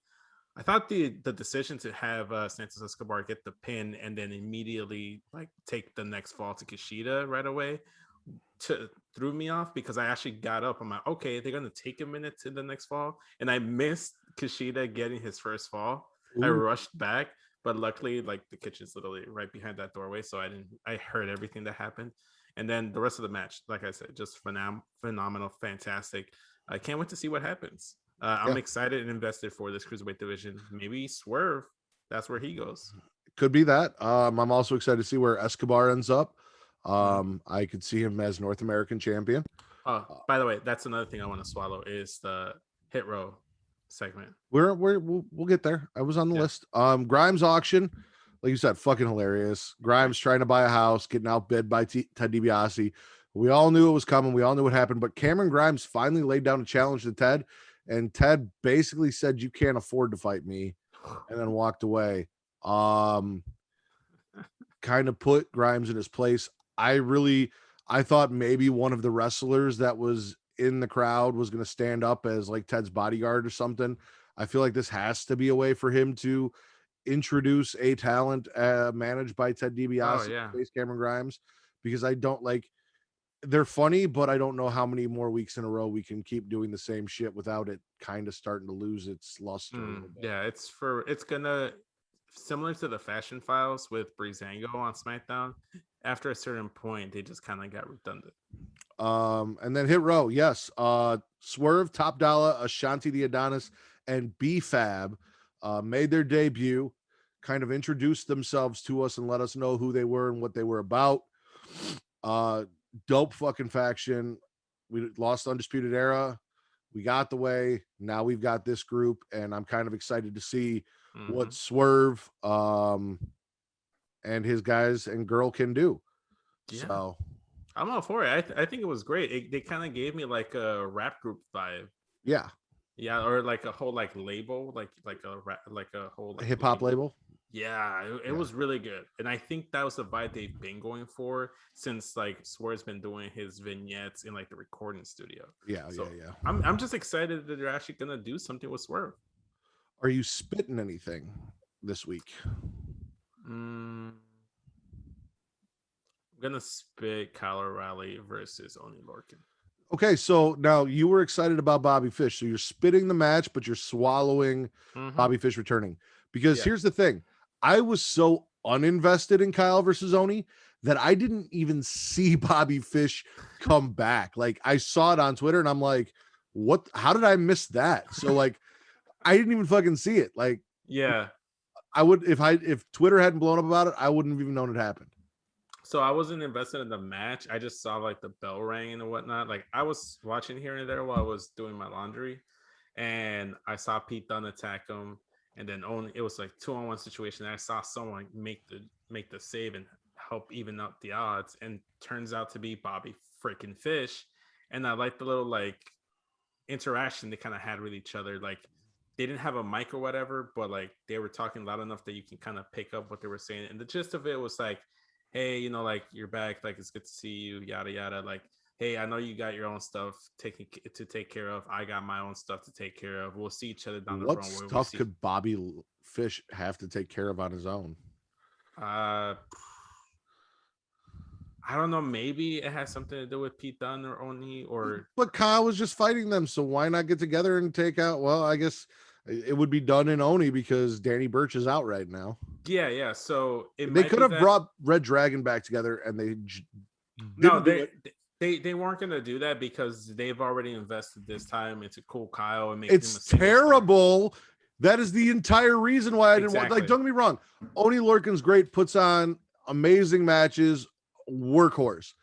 I thought the decision to have Santos Escobar get the pin and then immediately like take the next fall to Kushida right away threw me off, because I actually got up. I'm like, okay, they're gonna take a minute to the next fall, and I missed Kushida getting his first fall. Ooh. I rushed back, but luckily, like the kitchen's literally right behind that doorway, so I heard everything that happened. And then the rest of the match, like I said, just phenomenal, fantastic. I can't wait to see what happens. I'm excited and invested for this cruiserweight division. Maybe Swerve, that's where he goes. Could be that. I'm also excited to see where Escobar ends up. I could see him as North American champion. By the way, that's another thing I want to swallow is the hit row segment. We'll get there. I was on the list. Grimes auction, like you said, fucking hilarious. Grimes trying to buy a house, getting outbid by Ted DiBiase. We all knew it was coming. We all knew what happened, but Cameron Grimes finally laid down a challenge to Ted, and Ted basically said, "You can't afford to fight me," and then walked away. Kind of put Grimes in his place. I thought maybe one of the wrestlers that was in the crowd was going to stand up as like Ted's bodyguard or something. I feel like this has to be a way for him to introduce a talent managed by Ted DiBiase, face Cameron Grimes, because I don't like, they're funny, but I don't know how many more weeks in a row we can keep doing the same shit without it kind of starting to lose its luster. Yeah, it's gonna, similar to the Fashion Files with Breezango on SmackDown. After a certain point, they just kind of got redundant. And then Hit Row, yes. Swerve, Top Dollar, Ashanti the Adonis, and B-Fab made their debut, kind of introduced themselves to us and let us know who they were and what they were about. Dope fucking faction. We lost Undisputed Era. We got the way. Now we've got this group, and I'm kind of excited to see what Swerve and his guys and girl can do. So I'm all for it. I think it was great. They kind of gave me like a rap group vibe. Yeah, or like a whole like label, like a whole like, hip hop label. Yeah, it was really good, and I think that was the vibe they've been going for since like Swerve's been doing his vignettes in like the recording studio. Yeah. I'm just excited that they're actually gonna do something with Swerve. Are you spitting anything this week? I'm gonna spit Kyle O'Reilly versus Oni Lorcan. Okay, so now you were excited about Bobby Fish, so you're spitting the match, but you're swallowing Bobby Fish returning. Because here's the thing, I was so uninvested in Kyle versus Oni that I didn't even see Bobby Fish come back. Like I saw it on Twitter, and I'm like, "What? How did I miss that?" So like, I didn't even fucking see it. Like, I would if Twitter hadn't blown up about it, I wouldn't have even known it happened. So I wasn't invested in the match. I just saw like the bell ring and whatnot. Like I was watching here and there while I was doing my laundry, and I saw Pete Dunne attack him, and then it was like 2-on-1 situation. And I saw someone make the save and help even out the odds, and turns out to be Bobby freaking Fish. And I like the little like interaction they kind of had with each other. Like they didn't have a mic or whatever, but like they were talking loud enough that you can kind of pick up what they were saying. And the gist of it was like, hey, like you're back, like it's good to see you, yada yada. Like, hey, I know you got your own stuff to take care of. I got my own stuff to take care of. We'll see each other down the road. What stuff could Bobby Fish have to take care of on his own? I don't know. Maybe it has something to do with Pete Dunne or Oni, but Kyle was just fighting them, so why not get together and take out? Well, I guess it would be done in Oni because Danny Burch is out right now. Yeah. So they could have brought Red Dragon back together, and they weren't going to do that because they've already invested this time into Cool Kyle and making him terrible. That is the entire reason why I didn't want. Like, don't get me wrong, Oni Lorcan's great, puts on amazing matches, workhorse.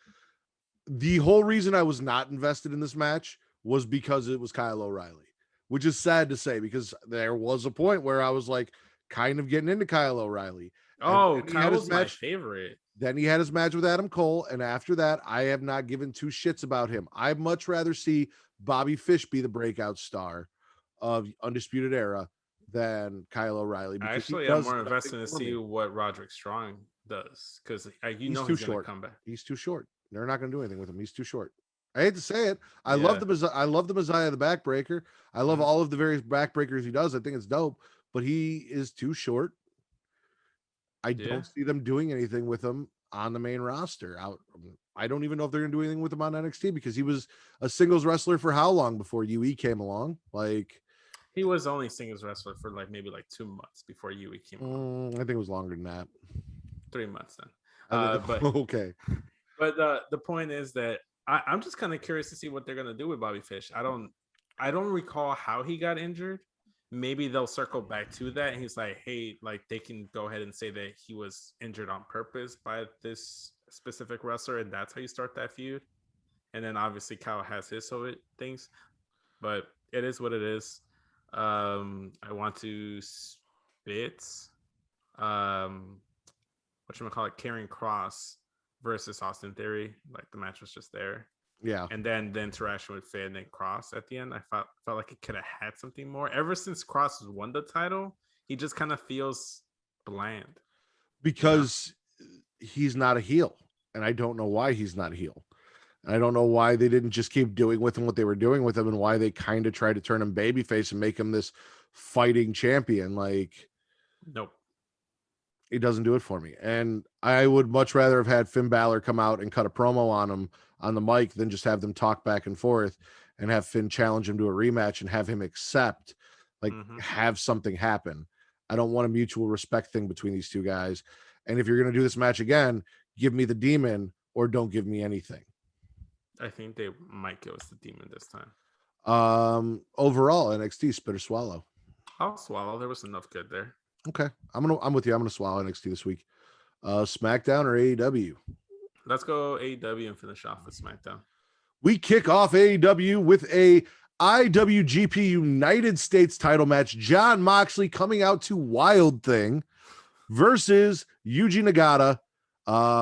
The whole reason I was not invested in this match was because it was Kyle O'Reilly. Which is sad to say because there was a point where I was like kind of getting into Kyle O'Reilly. Oh, Kyle was my favorite. Then he had his match with Adam Cole. And after that, I have not given two shits about him. I'd much rather see Bobby Fish be the breakout star of Undisputed Era than Kyle O'Reilly. Because Actually, I'm more invested to see what Roderick Strong does, because he's too going to short. come back. He's too short. They're not going to do anything with him. He's too short. I hate to say it. I Yeah. love the Messiah, the backbreaker. I love all of the various backbreakers he does. I think it's dope, but he is too short. I don't see them doing anything with him on the main roster. I don't even know if they're going to do anything with him on NXT, because he was a singles wrestler for how long before UE came along? Like, he was only singles wrestler for maybe 2 months before UE came along. I think it was longer than that. 3 months then. But okay. But the point is that I'm just kind of curious to see what they're going to do with Bobby Fish. I don't recall how he got injured. Maybe they'll circle back to that, and he's like, hey, they can go ahead and say that he was injured on purpose by this specific wrestler, and that's how you start that feud. And then obviously Kyle has his things, but it is what it is. I want to spit whatchamacallit, Karrion Kross versus Austin Theory. The match was just there. Yeah. And then the interaction with Finn and Kross at the end, I felt like it could have had something more. Ever since Kross has won the title, he just kind of feels bland. Because he's not a heel. And I don't know why he's not a heel. And I don't know why they didn't just keep doing with him what they were doing with him, and why they kind of tried to turn him babyface and make him this fighting champion. Nope. It doesn't do it for me. And I would much rather have had Finn Balor come out and cut a promo on him on the mic than just have them talk back and forth and have Finn challenge him to a rematch and have him accept, have something happen. I don't want a mutual respect thing between these two guys. And if you're going to do this match again, give me the Demon or don't give me anything. I think they might go with the Demon this time. Overall, NXT, spit or swallow? I'll swallow. There was enough good there. Okay. I'm with you. I'm gonna swallow NXT this week. SmackDown or AEW? Let's go AEW and finish off with SmackDown. We kick off AEW with a IWGP United States title match. Jon Moxley coming out to Wild Thing versus Yuji Nagata.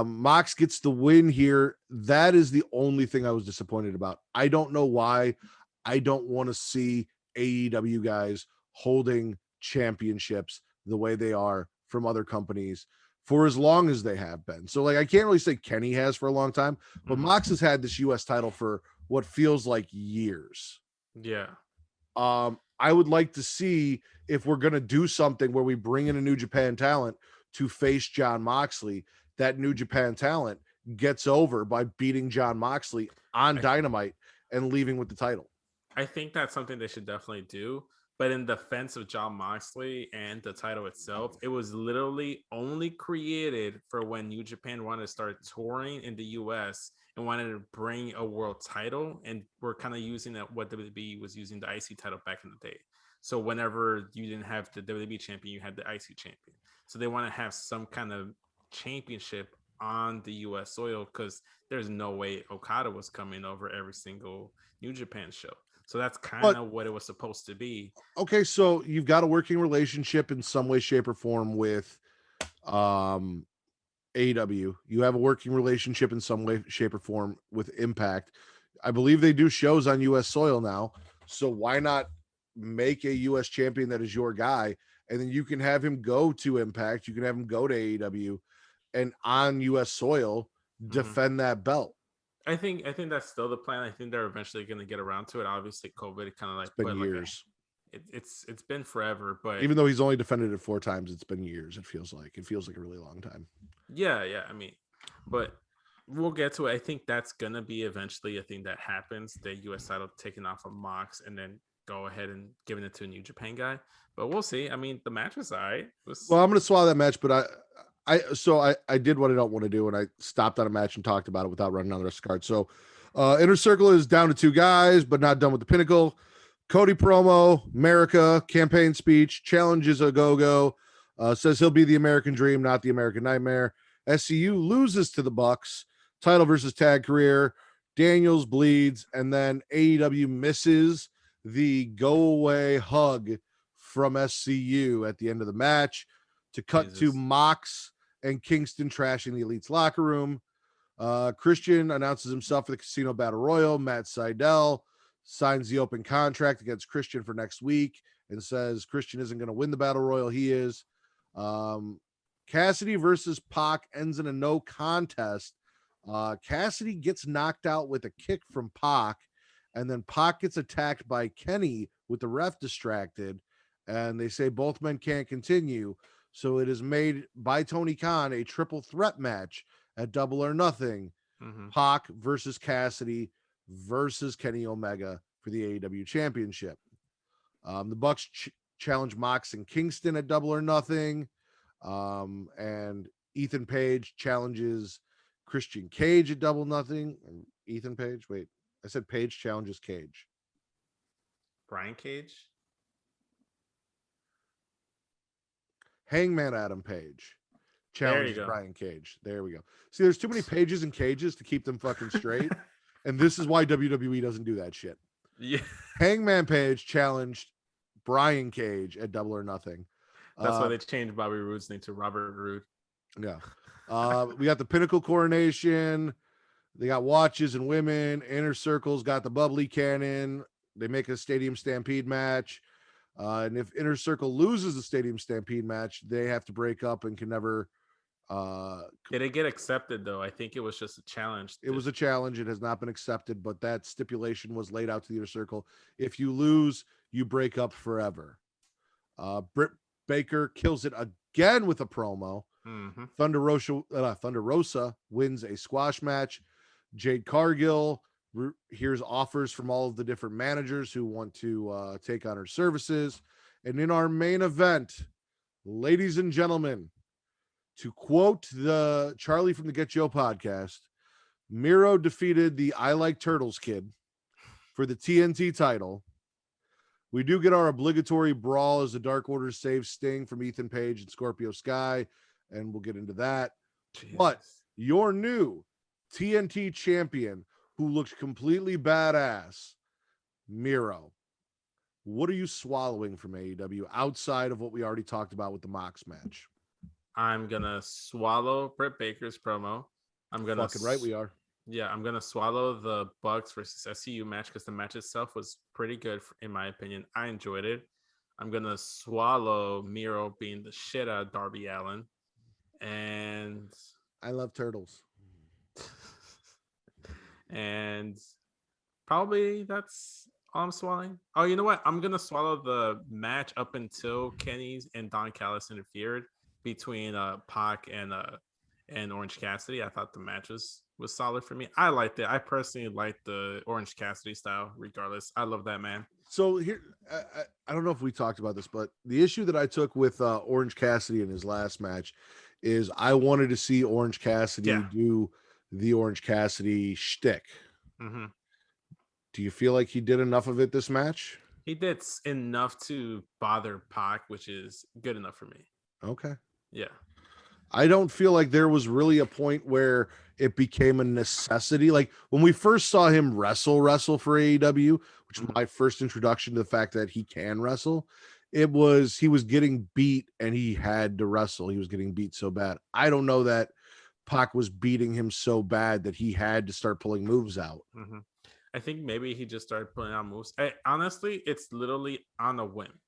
Mox gets the win here. That is the only thing I was disappointed about. I don't know why. I don't want to see AEW guys holding championships the way they are from other companies for as long as they have been. So I can't really say Kenny has for a long time, but Mox has had this US title for what feels like years. Yeah. I would like to see if we're going to do something where we bring in a New Japan talent to face Jon Moxley, that New Japan talent gets over by beating Jon Moxley on Dynamite and leaving with the title. I think that's something they should definitely do. But in defense of Jon Moxley and the title itself, it was literally only created for when New Japan wanted to start touring in the US and wanted to bring a world title. And we're kind of using what WWE was using the IC title back in the day. So whenever you didn't have the WWE champion, you had the IC champion. So they want to have some kind of championship on the US soil, because there's no way Okada was coming over every single New Japan show. So that's kind of what it was supposed to be. Okay, so you've got a working relationship in some way, shape, or form with AEW. You have a working relationship in some way, shape, or form with Impact. I believe they do shows on US soil now. So why not make a US champion that is your guy, and then you can have him go to Impact, you can have him go to AEW, and on US soil defend that belt. I think that's still the plan. I think they're eventually going to get around to it. Obviously, COVID kind of it's been years. It's been forever, but even though he's only defended it 4 times, it's been years. It feels like a really long time. Yeah. I mean, but we'll get to it. I think that's gonna be eventually a thing that happens. The US title taken off of Mox and then go ahead and giving it to a New Japan guy. But we'll see. I mean, the match was all right. Well, I'm going to swallow that match, but I did what I don't want to do, and I stopped on a match and talked about it without running on the rest of the card. So Inner Circle is down to 2 guys, but not done with the Pinnacle. Cody promo, America, campaign speech, challenges a go-go, says he'll be the American Dream, not the American Nightmare. SCU loses to the Bucks, title versus tag career. Daniels bleeds, and then AEW misses the go-away hug from SCU at the end of the match to cut to Mox and Kingston trashing the Elite's locker room. Christian announces himself for the Casino Battle Royal. Matt Sydal signs the open contract against Christian for next week and says Christian isn't going to win the Battle Royal. He is. Cassidy versus Pac ends in a no contest. Cassidy gets knocked out with a kick from Pac, and then Pac gets attacked by Kenny with the ref distracted, and they say both men can't continue. So it is made by Tony Khan a triple threat match at Double or Nothing. Pac versus Cassidy versus Kenny Omega for the AEW Championship. The Bucks challenge Mox and Kingston at Double or Nothing. And Ethan Page challenges Christian Cage at Double Nothing. Ethan Page? Wait, I said Page challenges Cage. Brian Cage? Hangman Adam Page challenges Brian Cage. There we go. See, there's too many pages and cages to keep them fucking straight. And this is why WWE doesn't do that shit. Yeah. Hangman Page challenged Brian Cage at Double or Nothing. That's why they changed Bobby Roode's name to Robert Roode. Yeah. We got the Pinnacle Coronation. They got watches and women. Inner Circle's got the bubbly cannon. They make a Stadium Stampede match. And if Inner Circle loses the Stadium Stampede match, they have to break up and can never. Did it get accepted, though? I think it was just a challenge. It was a challenge. It has not been accepted, but that stipulation was laid out to the Inner Circle. If you lose, you break up forever. Britt Baker kills it again with a promo. Thunder Rosa wins a squash match. Jade Cargill hears offers from all of the different managers who want to take on her services. And in our main event, ladies and gentlemen, to quote the Charlie from the Get Joe podcast, Miro defeated the I Like Turtles kid for the TNT title. We do get our obligatory brawl as the Dark Order saves Sting from Ethan Page and Scorpio Sky, and we'll get into that. Jesus. But your new TNT champion, who looked completely badass, Miro, what are you swallowing from AEW outside of what we already talked about with the Mox match? I'm gonna swallow Britt Baker's promo. I'm gonna fucking right we are. Yeah, I'm gonna swallow the Bucks versus SCU match because the match itself was pretty good in my opinion. I enjoyed it. I'm gonna swallow Miro being the shit out of Darby Allin, and I love turtles. And probably that's all I'm swallowing. Oh, you know what? I'm gonna swallow the match up until Kenny's and Don Callis interfered between Pac and Orange Cassidy. I thought the match was solid for me. I liked it. I personally liked the Orange Cassidy style regardless. I love that man. So here, I don't know if we talked about this, but the issue that I took with Orange Cassidy in his last match is I wanted to see Orange Cassidy do the Orange Cassidy shtick. Do you feel like he did enough of it this match? He did enough to bother Pac, which is good enough for me. Okay. Yeah. I don't feel like there was really a point where it became a necessity. Like when we first saw him wrestle for AEW, which was my first introduction to the fact that he can wrestle, he was getting beat and he had to wrestle. He was getting beat so bad. I don't know that Pac was beating him so bad that he had to start pulling moves out. I think maybe he just started pulling out moves. Honestly, it's literally on a whim.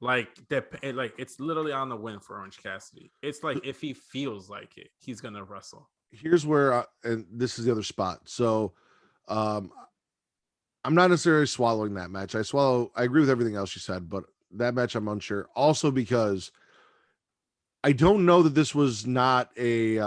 Like it's literally on the win for Orange Cassidy. It's like if he feels like it, he's gonna wrestle. Here's where, and this is the other spot. So, I'm not necessarily swallowing that match. I agree with everything else you said, but that match I'm unsure. Also because I don't know that this was not an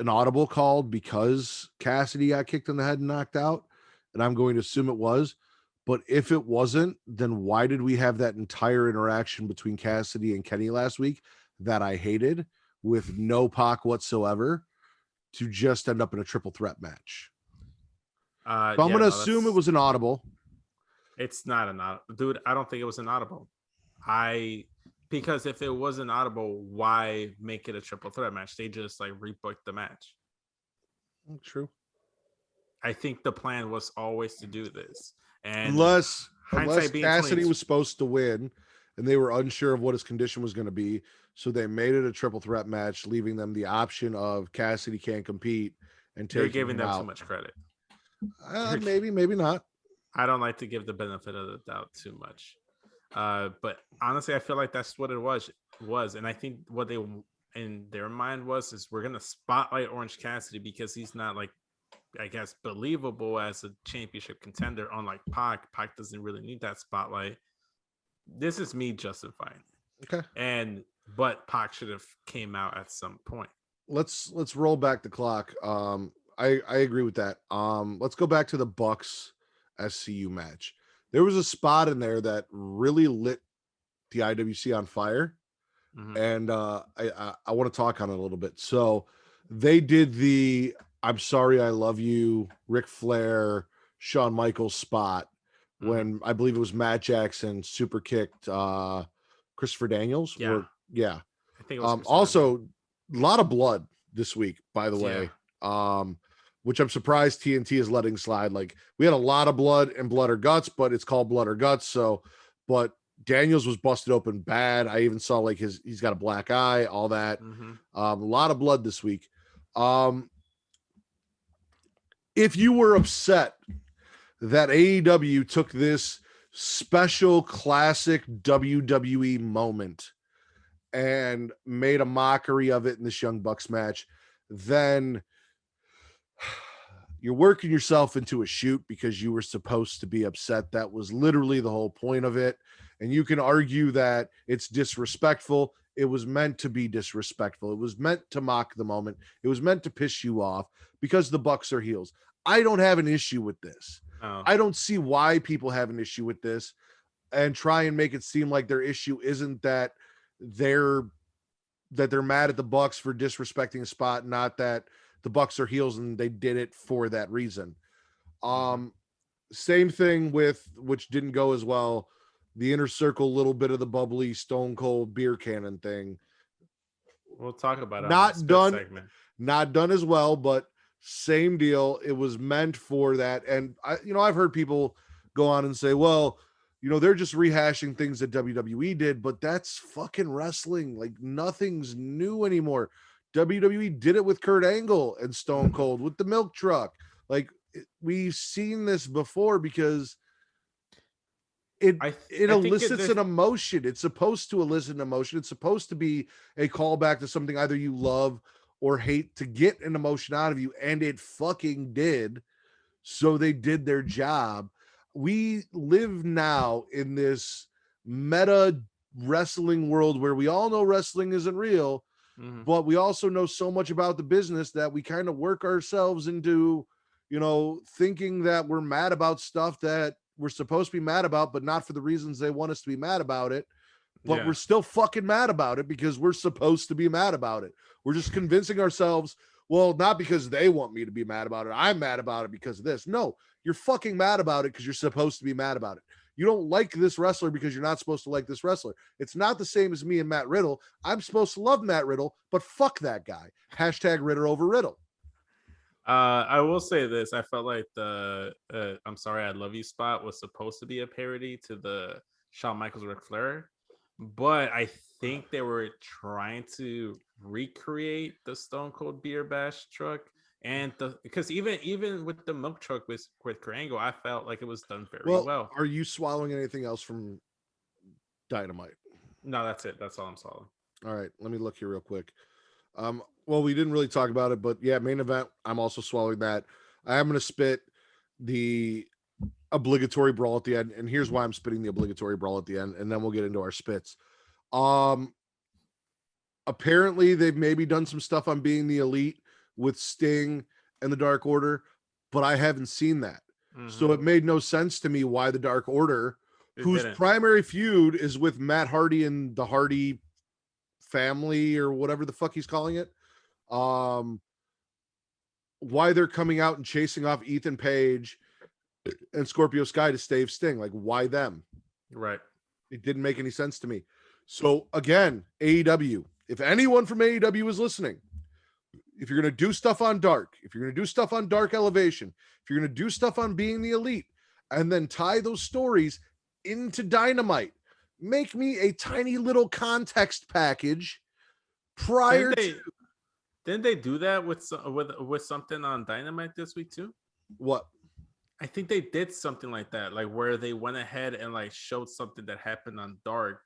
audible call because Cassidy got kicked in the head and knocked out, and I'm going to assume it was. But if it wasn't, then why did we have that entire interaction between Cassidy and Kenny last week that I hated with no Pac whatsoever to just end up in a triple threat match? So I'm going to assume it was an audible. It's not an audible. Dude, I don't think it was an audible. Because if it was an audible, why make it a triple threat match? They just like rebooked the match. True. I think the plan was always to do this. And unless Cassidy was supposed to win and they were unsure of what his condition was going to be, so they made it a triple threat match, leaving them the option of Cassidy can't compete and you're giving them too much credit. Maybe not. I don't like to give the benefit of the doubt too much. But honestly, I feel like that's what it was. And I think what they in their mind is we're gonna spotlight Orange Cassidy because he's not like, I guess, believable as a championship contender. Unlike Pac doesn't really need that spotlight. This is me justifying it. Okay. But Pac should have came out at some point. Let's roll back the clock. I agree with that. Let's go back to the Bucks SCU match. There was a spot in there that really lit the IWC on fire. Mm-hmm. And I want to talk on it a little bit. So they did the "I'm sorry, I love you" Ric Flair, Shawn Michaels spot when I believe it was Matt Jackson super kicked Christopher Daniels. Yeah. I think it was also a lot of blood this week, by the way. Which I'm surprised TNT is letting slide. Like, we had a lot of blood and blood or guts, but it's called blood or guts. So, but Daniels was busted open bad. I even saw like he's got a black eye, all that. A lot of blood this week. If you were upset that AEW took this special classic WWE moment and made a mockery of it in this Young Bucks match, then you're working yourself into a shoot because you were supposed to be upset. That was literally the whole point of it. And you can argue that it's disrespectful. It was meant to be disrespectful. It was meant to mock the moment. It was meant to piss you off because the Bucks are heels. I don't have an issue with this. I don't see why people have an issue with this and try and make it seem like their issue isn't that they're mad at the Bucks for disrespecting a spot, not that the Bucks are heels and they did it for that reason. Same thing with, which didn't go as well, the Inner Circle, little bit of the bubbly Stone Cold beer cannon thing. We'll talk about it. Not done as well, but same deal. It was meant for that. And I've heard people go on and say, well, they're just rehashing things that WWE did, but that's fucking wrestling. Like, nothing's new anymore. WWE did it with Kurt Angle and Stone Cold with the milk truck. Like, we've seen this before because it elicits an emotion. It's supposed to elicit an emotion. It's supposed to be a callback to something either you love or hate to get an emotion out of you, and it fucking did. So they did their job. We live now in this meta wrestling world where we all know wrestling isn't real, but we also know so much about the business that we kind of work ourselves into, thinking that we're mad about stuff that we're supposed to be mad about, but not for the reasons they want us to be mad about it. But we're still fucking mad about it because we're supposed to be mad about it. We're just convincing ourselves, well, not because they want me to be mad about it. I'm mad about it because of this. No, you're fucking mad about it because you're supposed to be mad about it. You don't like this wrestler because you're not supposed to like this wrestler. It's not the same as me and Matt Riddle. I'm supposed to love Matt Riddle, but fuck that guy. # Ritter over Riddle. I will say this. I felt like the "I'm sorry, I love you" spot was supposed to be a parody to the Shawn Michaels Ric Flair, but I think they were trying to recreate the Stone Cold Beer Bash truck, and because even with the milk truck with Kurt Angle, I felt like it was done very well. Are you swallowing anything else from Dynamite? No, that's it. That's all I'm swallowing. All right, let me look here real quick. Well, we didn't really talk about it, but yeah, main event, I'm also swallowing that. I am going to spit the obligatory brawl at the end, and here's why I'm spitting the obligatory brawl at the end, and then we'll get into our spits. Apparently they've maybe done some stuff on Being the Elite with Sting and the Dark Order, but I haven't seen that. So it made no sense to me why the Dark Order, whose primary feud is with Matt Hardy and the Hardy family or whatever the fuck he's calling it, why they're coming out and chasing off Ethan Page and Scorpio Sky to stave Sting. Like, why them? Right. It didn't make any sense to me. So again, AEW, if anyone from AEW is listening, if you're going to do stuff on Dark, if you're going to do stuff on Dark Elevation, if you're going to do stuff on Being the Elite, and then tie those stories into Dynamite, make me a tiny little context package prior to. Didn't they do that with something on Dynamite this week too? What? I think they did something like that, like where they went ahead and like showed something that happened on Dark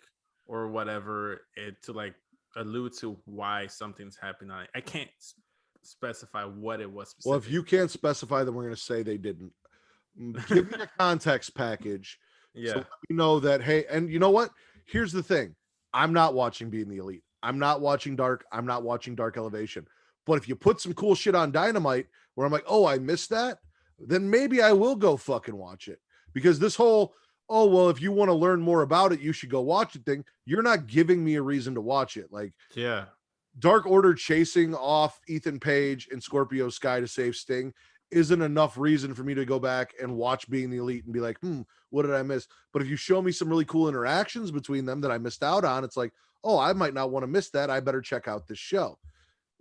or whatever to like allude to why something's happening on it. I can't specify what it was specifically. Well, if you can't specify, then we're going to say they didn't. Give me a context package. Yeah. So you know that, hey, and you know what? Here's the thing. I'm not watching Being the Elite. I'm not watching Dark. I'm not watching Dark Elevation. But if you put some cool shit on Dynamite where I'm like, oh, I missed that, then maybe I will go fucking watch it. Because this whole, oh, well, if you want to learn more about it, you should go watch it thing, you're not giving me a reason to watch it. Like, yeah. Dark Order chasing off Ethan Page and Scorpio Sky to save Sting isn't enough reason for me to go back and watch Being the Elite and be like, what did I miss? But if you show me some really cool interactions between them that I missed out on, it's like, oh, I might not want to miss that. I better check out this show.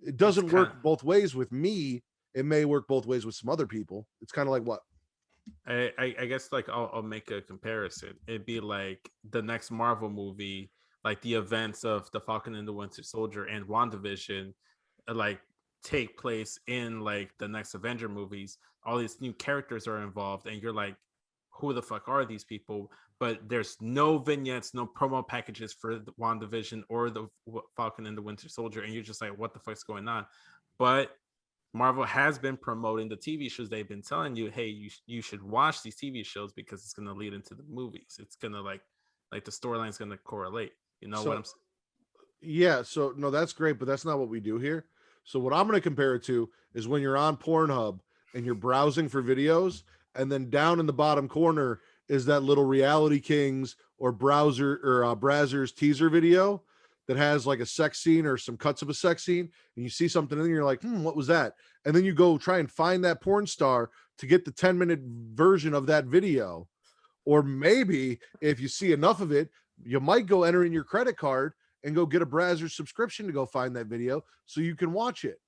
It doesn't work both ways with me. It may work both ways with some other people. It's kind of like what? I guess like I'll make a comparison. It'd be like the next Marvel movie, like the events of the Falcon and the Winter Soldier and WandaVision, like take place in like the next Avenger movies. All these new characters are involved, and you're like, who the fuck are these people? But there's no vignettes, no promo packages for the WandaVision or the Falcon and the Winter Soldier, and you're just like, what the fuck's going on? But Marvel has been promoting the TV shows. They've been telling you, hey, you should watch these TV shows because it's going to lead into the movies. It's going to like the storyline's going to correlate. You know what I'm saying? Yeah. So no, that's great, but that's not what we do here. So what I'm going to compare it to is when you're on Pornhub and you're browsing for videos, and then down in the bottom corner is that little Reality Kings or Brazzers teaser video that has like a sex scene or some cuts of a sex scene, and you see something and you're like, what was that? And then you go try and find that porn star to get the 10-minute version of that video. Or maybe if you see enough of it, you might go enter in your credit card and go get a Brazzers subscription to go find that video so you can watch it.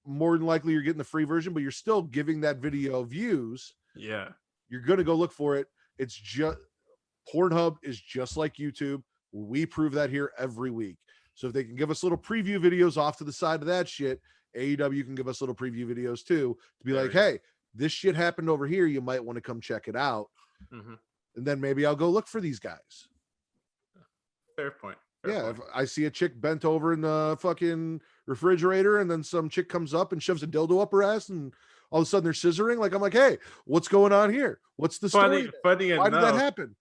More than likely you're getting the free version, but you're still giving that video views. Yeah. You're going to go look for it. It's just Pornhub is just like YouTube. We prove that here every week. So if they can give us little preview videos off to the side of that shit, AEW can give us little preview videos too to be like, hey, this shit happened over here. You might want to come check it out. Mm-hmm. And then maybe I'll go look for these guys. Fair point. If I see a chick bent over in the fucking refrigerator and then some chick comes up and shoves a dildo up her ass and all of a sudden they're scissoring, like I'm like, hey, what's going on here? What's the story? Funny Why did that happen?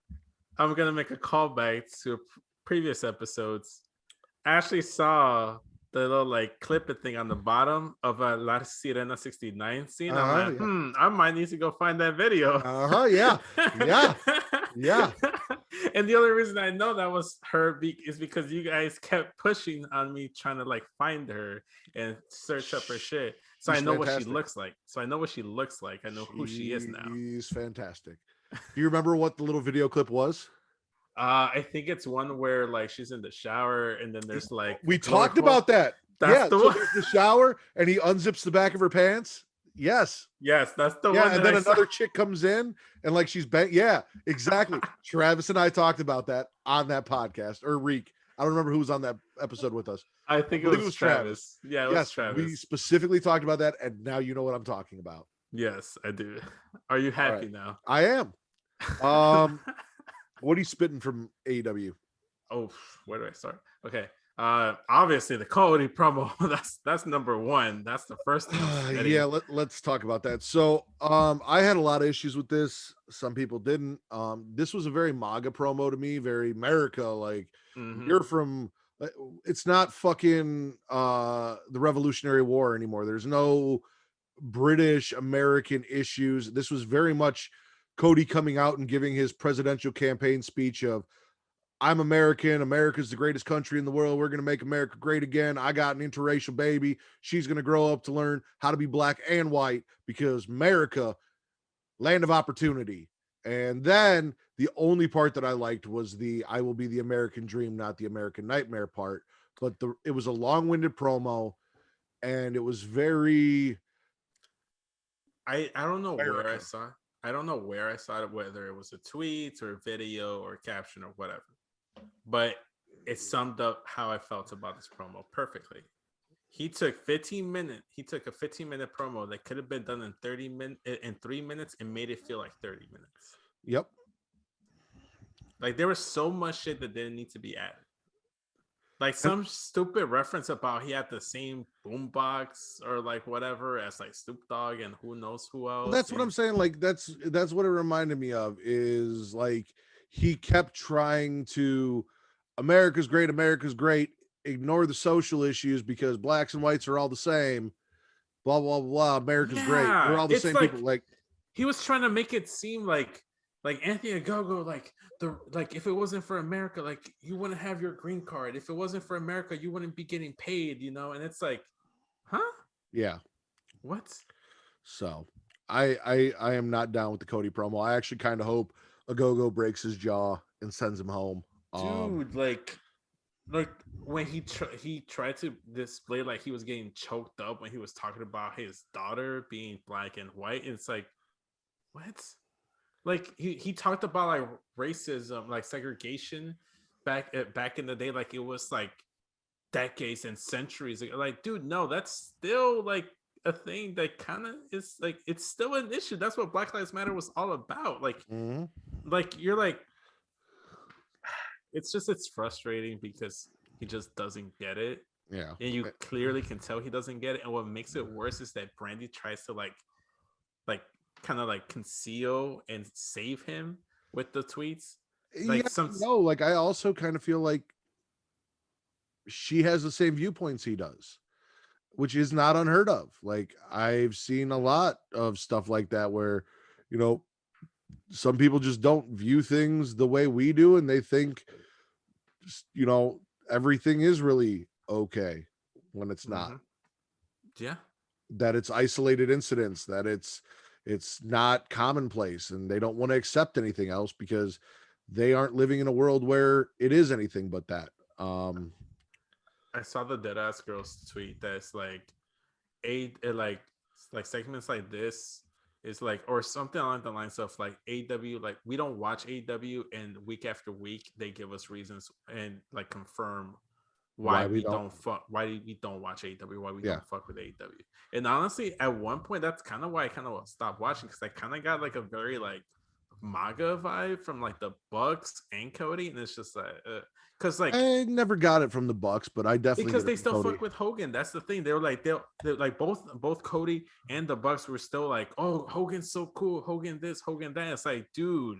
I'm gonna make a callback to previous episodes. I actually saw the little like clip thing on the bottom of a La Sirena 69 scene. I'm like, I might need to go find that video. Yeah. And the only reason I know that was her is because you guys kept pushing on me trying to like find her and search up her shit. So I know what she looks like. I know who she is now. She's fantastic. Do you remember what the little video clip was? I think it's one where like she's in the shower and then there's like we talked about that. That's the one. So there's the shower and he unzips the back of her pants. Yes, that's the one. And then another chick comes in and like she's bent. Yeah, exactly. Travis and I talked about that on that podcast. Or Reek. I don't remember who was on that episode with us. I think it was Travis. Yeah, it was Travis. We specifically talked about that, and now you know what I'm talking about. Yes, I do. Are you happy now? I am. What are you spitting from AEW? Oh, where do I start? Okay. Obviously the Cody promo. That's number one. That's the first thing. Yeah, let's talk about that. So I had a lot of issues with this. Some people didn't. This was a very MAGA promo to me, very America. Like you're from. It's not fucking the Revolutionary War anymore. There's no British American issues. This was very much Cody coming out and giving his presidential campaign speech of, I'm American. America's the greatest country in the world. We're going to make America great again. I got an interracial baby. She's going to grow up to learn how to be black and white because America, land of opportunity. And then the only part that I liked was the I will be the American dream, not the American nightmare part. But it was a long-winded promo and it was very... I don't know American. Where I saw it. I don't know where I saw it, whether it was a tweet or a video or caption or whatever. But it summed up how I felt about this promo perfectly. He took a 15-minute promo that could have been done in 3 minutes and made it feel like 30 minutes. Yep. Like there was so much shit that didn't need to be added. Like some stupid reference about he had the same boombox or like whatever as like Snoop Dogg and who knows who else. Well, that's what I'm saying. Like that's what it reminded me of, is like he kept trying to America's great, ignore the social issues because blacks and whites are all the same. Blah blah blah. America's great. We're all the same like, people. Like he was trying to make it seem like Anthony Ogogo, like if it wasn't for America, like you wouldn't have your green card. If it wasn't for America, you wouldn't be getting paid, you know? And it's like, huh? Yeah. What? So I am not down with the Cody promo. I actually kind of hope Ogogo breaks his jaw and sends him home. Dude, like when he tried to display like he was getting choked up when he was talking about his daughter being black and white. It's like, what? Like he talked about like racism, like segregation back in the day, like it was like decades and centuries ago. Like, dude, no, that's still like a thing that kind of is like, it's still an issue. That's what Black Lives Matter was all about. Like, like you're like, it's frustrating because he just doesn't get it. Yeah, and you clearly can tell he doesn't get it. And what makes it worse is that Brandy tries to like kind of like conceal and save him with the tweets. Like like I also kind of feel like she has the same viewpoints he does, which is not unheard of. Like I've seen a lot of stuff like that where, you know, some people just don't view things the way we do, and they think, you know, everything is really okay when it's not. Yeah, that it's isolated incidents, that it's not commonplace, and they don't want to accept anything else because they aren't living in a world where it is anything but that. I saw the Deadass Girls tweet that's like like segments like this is like, or something along the lines of like AEW, like we don't watch AEW, and week after week they give us reasons and like confirm why we don't watch AEW, why we don't fuck with AEW. And honestly, at one point, that's kind of why I kind of stopped watching, because I kind of got like a very like MAGA vibe from like the Bucks and Cody, and it's just like, because like I never got it from the Bucks, but I definitely because they still Cody. fuck with Hogan. That's the thing. They're like they're like both Cody and the Bucks were still like, oh, Hogan's so cool, Hogan this, Hogan that. It's like, dude,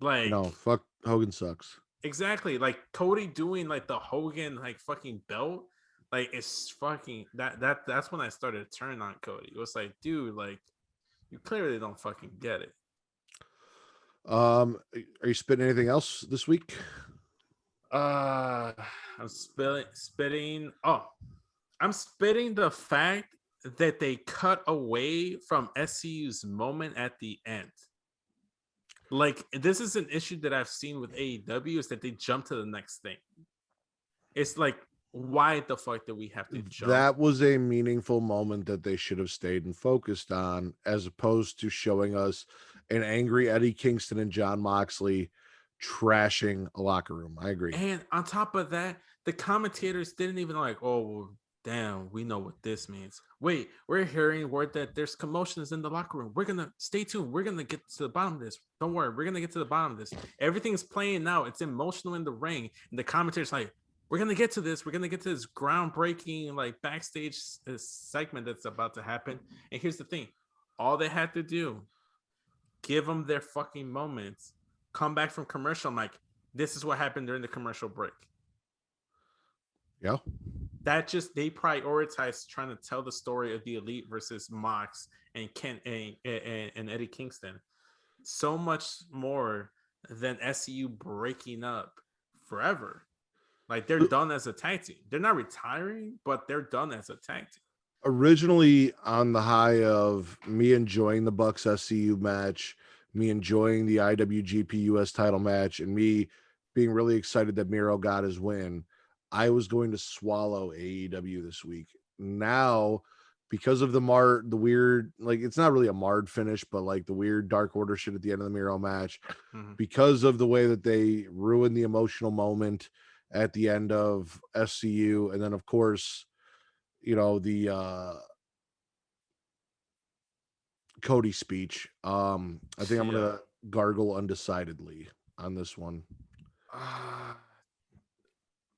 like no, fuck, Hogan sucks. Exactly, like Cody doing like the Hogan like fucking belt, like it's fucking that's when I started to turn on Cody. It was like, dude, like you clearly don't fucking get it. Are you spitting anything else this week? I'm spitting. Oh, I'm spitting the fact that they cut away from SCU's moment at the end. Like, this is an issue that I've seen with AEW, is that they jump to the next thing. It's like, why the fuck did we have to jump? That was a meaningful moment that they should have stayed and focused on, as opposed to showing us an angry Eddie Kingston and Jon Moxley trashing a locker room. I agree. And on top of that, the commentators didn't even like, oh, well, damn, we know what this means. Wait, we're hearing word that there's commotions in the locker room. We're gonna stay tuned. We're gonna get to the bottom of this. Don't worry, we're gonna get to the bottom of this. Everything's playing now. It's emotional in the ring, and the commentators like, we're gonna get to this. We're gonna get to this groundbreaking like backstage segment that's about to happen. And here's the thing: all they had to do, give them their fucking moments. Come back from commercial. I'm like, this is what happened during the commercial break. Yeah. That just, they prioritize trying to tell the story of the Elite versus Mox and Ken and Eddie Kingston so much more than SCU breaking up forever. Like, they're done as a tag team. They're not retiring, but they're done as a tag team. Originally, on the high of me enjoying the Bucks SCU match, me enjoying the IWGP US title match, and me being really excited that Miro got his win, I was going to swallow AEW this week. Now, because of the weird, like, it's not really a marred finish, but like the weird Dark Order shit at the end of the Miro match, because of the way that they ruined the emotional moment at the end of SCU, and then of course, the Cody speech. I think I'm gonna gargle undecidedly on this one.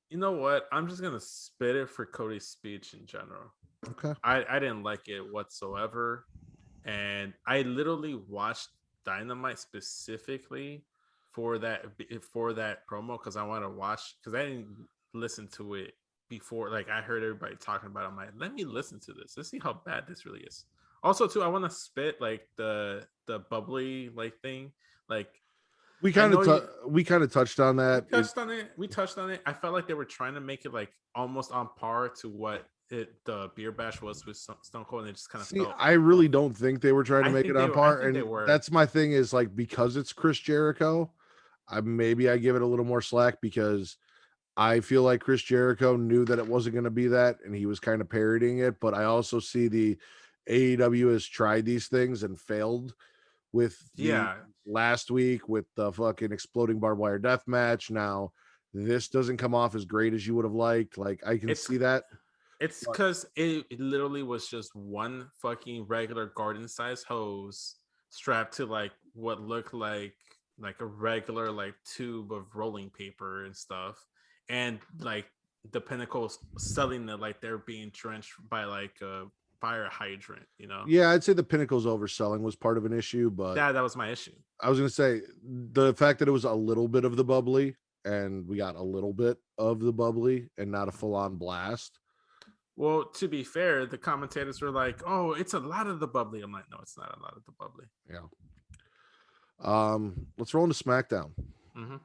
You know what? I'm just gonna spit it for Cody's speech in general. Okay. I didn't like it whatsoever, and I literally watched Dynamite specifically for that promo because I want to watch because I didn't listen to it before. Like I heard everybody talking about it. I'm like, let me listen to this. Let's see how bad this really is. Also, too, I want to spit like the bubbly like thing. Like we kind of touched on that. We touched on it. I felt like they were trying to make it like almost on par to what the beer bash was with Stone Cold, and it just kind of felt. I really don't think they were trying to make it on par, and that's my thing. Is like because it's Chris Jericho, maybe I give it a little more slack because I feel like Chris Jericho knew that it wasn't going to be that, and he was kind of parodying it. But I also see the AEW has tried these things and failed with last week with the fucking exploding barbed wire death match. Now this doesn't come off as great as you would have liked. Like I can see that. It's because it literally was just one fucking regular garden size hose strapped to like what looked like a regular like tube of rolling paper and stuff, and like the Pinnacle's selling it like they're being drenched by like a fire hydrant, Yeah, I'd say the Pinnacle's overselling was part of an issue, but that was my issue. I was gonna say the fact that it was a little bit of the bubbly and we got a little bit of the bubbly and not a full-on blast. Well, to be fair, the commentators were like, oh, it's a lot of the bubbly. I'm like, no, it's not a lot of the bubbly. Yeah. Let's roll into SmackDown. Mm-hmm.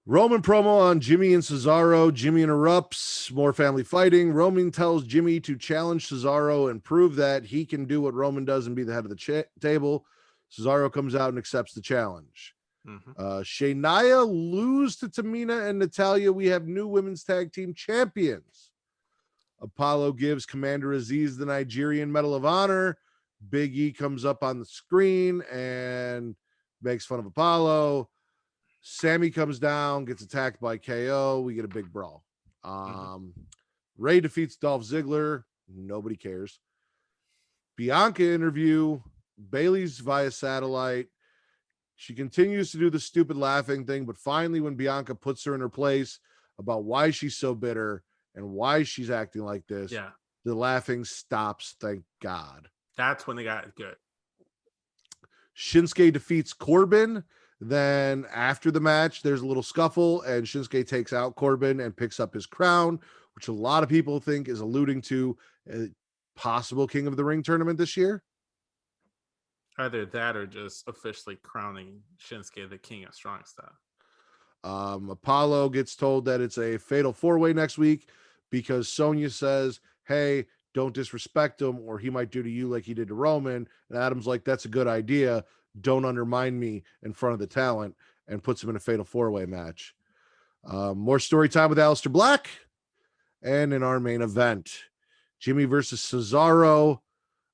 Roman promo on Jimmy and Cesaro. Jimmy interrupts. More family fighting. Roman tells Jimmy to challenge Cesaro and prove that he can do what Roman does and be the head of the table. Cesaro comes out and accepts the challenge. Mm-hmm. Shania lose to Tamina and Natalya. We have new women's tag team champions. Apollo gives Commander Aziz the Nigerian Medal of Honor. Big E comes up on the screen and makes fun of Apollo. Sammy comes down, gets attacked by KO. We get a big brawl. Ray defeats Dolph Ziggler. Nobody cares. Bianca interview. Bayley's via satellite. She continues to do the stupid laughing thing, but finally when Bianca puts her in her place about why she's so bitter and why she's acting like this, the laughing stops, thank God. That's when they got good. Shinsuke defeats Corbin. Then after the match, there's a little scuffle, and Shinsuke takes out Corbin and picks up his crown, which a lot of people think is alluding to a possible King of the Ring tournament this year. Either that or just officially crowning Shinsuke the King of Strong Style. Apollo gets told that it's a fatal four-way next week because Sonya says, hey, don't disrespect him or he might do to you like he did to Roman. And Adam's like, that's a good idea. Don't undermine me in front of the talent, and puts him in a fatal four-way match. More story time with Aleister Black. And in our main event, Jimmy versus Cesaro.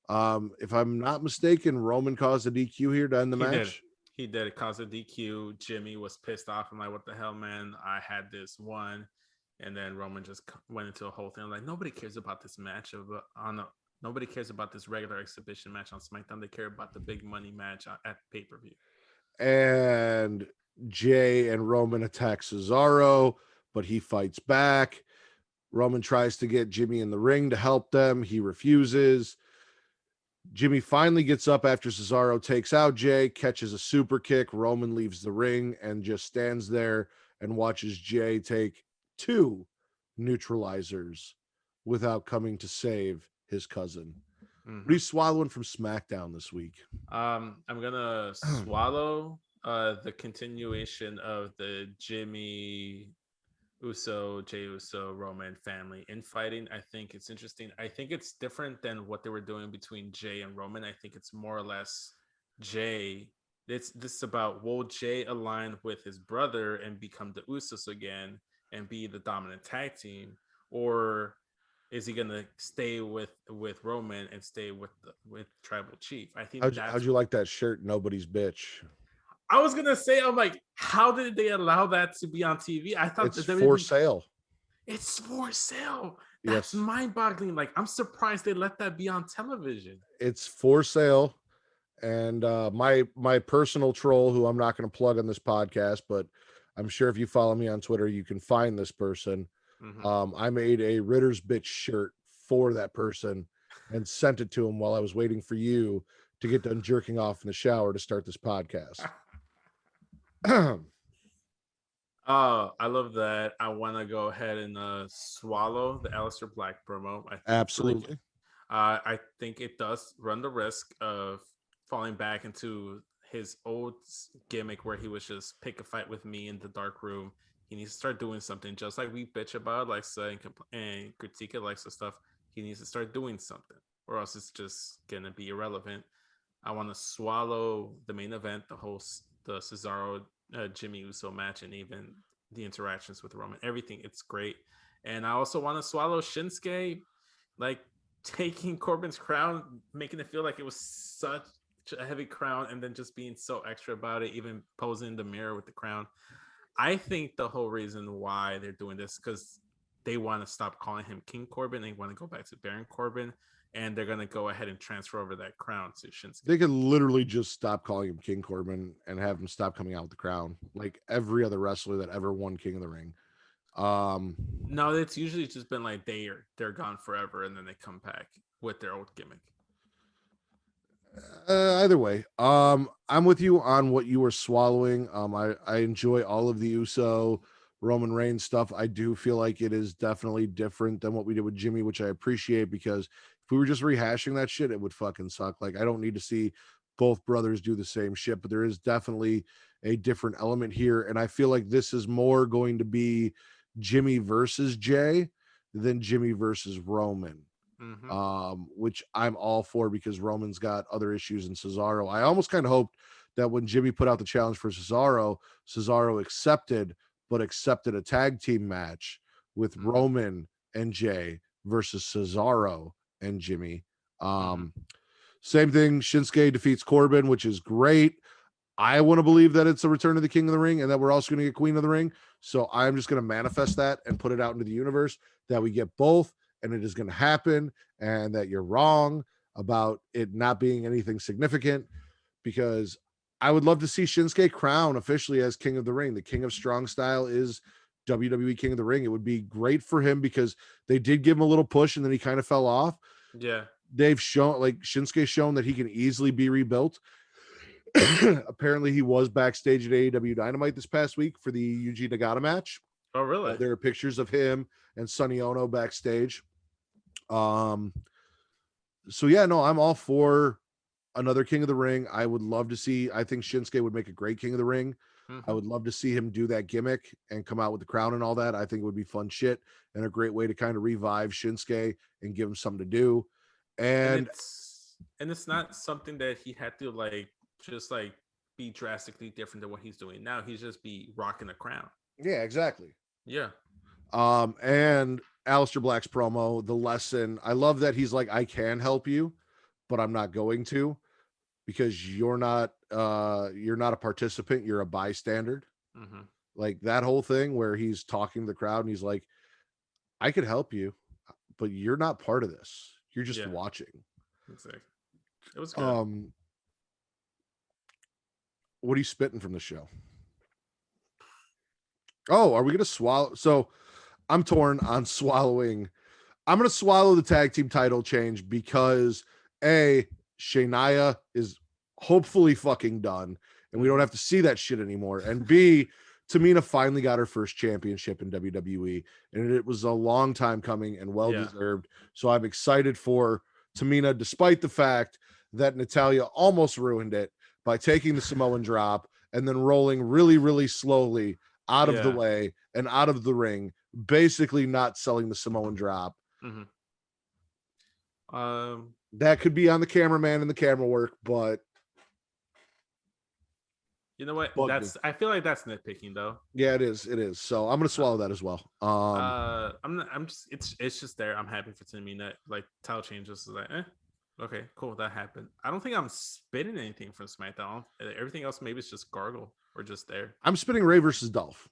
If I'm not mistaken, Roman caused a DQ here to end the match. He did. It caused a DQ. Jimmy was pissed off. I'm like, what the hell, man? I had this one. And then Roman just went into a whole thing. I'm like, nobody cares about this match nobody cares about this regular exhibition match on SmackDown. They care about the big money match at pay-per-view. And Jay and Roman attack Cesaro, but he fights back. Roman tries to get Jimmy in the ring to help them. He refuses. Jimmy finally gets up after Cesaro takes out Jay, catches a super kick. Roman leaves the ring and just stands there and watches Jay take 2 neutralizers without coming to save his cousin. Mm-hmm. What are you swallowing from SmackDown this week? I'm gonna swallow the continuation of the Jimmy Uso, Jey Uso, Roman family infighting. I think it's interesting. I think it's different than what they were doing between Jay and Roman. I think it's more or less Jay. This is about, will Jay align with his brother and become the Usos again and be the dominant tag team, or is he gonna stay with Roman and stay with Tribal Chief? I think. How'd you like that shirt? Nobody's bitch. I was gonna say, I'm like, how did they allow that to be on TV? I thought it's for sale. It's for sale. That's mind-boggling. Like, I'm surprised they let that be on television. It's for sale. And my personal troll, who I'm not going to plug on this podcast, but I'm sure if you follow me on Twitter, you can find this person. I made a Ritter's Bitch shirt for that person and sent it to him while I was waiting for you to get done jerking off in the shower to start this podcast. Oh, I love that. I want to go ahead and swallow the Aleister Black promo. Absolutely. I think it does run the risk of falling back into his old gimmick where he was just pick a fight with me in the dark room. He needs to start doing something, just like we bitch about, like saying and critique it, like stuff. He needs to start doing something, or else it's just gonna be irrelevant. I want to swallow the main event, the Cesaro Jimmy Uso match, and even the interactions with Roman. Everything, it's great. And I also want to swallow Shinsuke, like taking Corbin's crown, making it feel like it was such a heavy crown, and then just being so extra about it, even posing in the mirror with the crown. I think the whole reason why they're doing this because they want to stop calling him King Corbin. They want to go back to Baron Corbin, and they're going to go ahead and transfer over that crown to Shinsuke. They could literally just stop calling him King Corbin and have him stop coming out with the crown, like every other wrestler that ever won King of the Ring. No, it's usually just been like they're gone forever, and then they come back with their old gimmick. Either way, I'm with you on what you were swallowing. I enjoy all of the Uso Roman Reigns stuff. I do feel like it is definitely different than what we did with Jimmy, which I appreciate, because if we were just rehashing that shit, it would fucking suck. Like, I don't need to see both brothers do the same shit, but there is definitely a different element here. And I feel like this is more going to be Jimmy versus Jay than Jimmy versus Roman. Which I'm all for, because Roman's got other issues in Cesaro. I almost kind of hoped that when Jimmy put out the challenge for Cesaro accepted, but accepted a tag team match with Roman and Jay versus Cesaro and Jimmy. Same thing. Shinsuke defeats Corbin, which is great. I want to believe that it's a return of the King of the Ring and that we're also going to get Queen of the Ring. So I'm just going to manifest that and put it out into the universe that we get both, and it is going to happen, and that you're wrong about it not being anything significant, because I would love to see Shinsuke crown officially as King of the Ring. The King of Strong Style is WWE King of the Ring. It would be great for him, because they did give him a little push and then he kind of fell off. Yeah. They've shown, like, Shinsuke's shown that he can easily be rebuilt. Apparently he was backstage at AEW Dynamite this past week for the Yuji Nagata match. Oh, really? There are pictures of him and Sonny Ono backstage. So yeah, no, I'm all for another King of the Ring. I would love to see, I think Shinsuke would make a great King of the Ring. I would love to see him do that gimmick and come out with the crown and all that. I think it would be fun shit and a great way to kind of revive Shinsuke and give him something to do. And it's not something that he had to just be drastically different than what he's doing now. He's just be rocking the crown. Yeah, exactly. Yeah. And Aleister Black's promo, the lesson, I love that he's like, I can help you, but I'm not going to, because you're not a participant, you're a bystander. Like that whole thing where he's talking to the crowd and he's like, I could help you, but you're not part of this. You're just watching. Exactly. It was good. What are you spitting from the show? Oh, are we gonna swallow? So I'm torn on swallowing. I'm gonna swallow the tag team title change because A, Shania is hopefully fucking done and we don't have to see that shit anymore. And B, Tamina finally got her first championship in WWE, and it was a long time coming and well deserved. So I'm excited for Tamina, despite the fact that Natalya almost ruined it by taking the Samoan drop and then rolling really, really slowly out of the way and out of the ring, basically not selling the Samoan drop. That could be on the cameraman and the camera work, but you know what? I feel like that's nitpicking though. Yeah, it is. It is. So I'm gonna swallow that as well. It's just there. I'm happy for Tamina. Like title changes is like, okay, cool, that happened. I don't think I'm spitting anything from SmackDown. Everything else maybe it's just gargle or just there. I'm spitting Rey versus Dolph.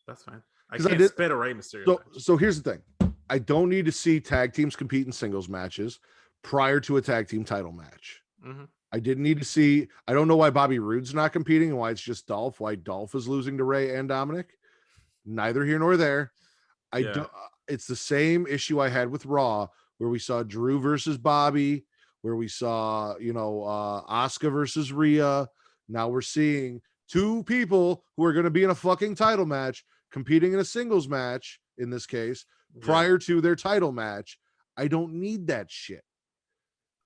That's fine. I can't spit a Rey Mysterio. So here's the thing. I don't need to see tag teams compete in singles matches prior to a tag team title match. Mm-hmm. I didn't need to see. I don't know why Bobby Roode's not competing and why it's just Dolph. Why Dolph is losing to Ray and Dominic. Neither here nor there. I don't. It's the same issue I had with Raw, where we saw Drew versus Bobby, where we saw Asuka versus Rhea. Now we're seeing two people who are going to be in a fucking title match competing in a singles match. In this case, prior to their title match. I don't need that shit.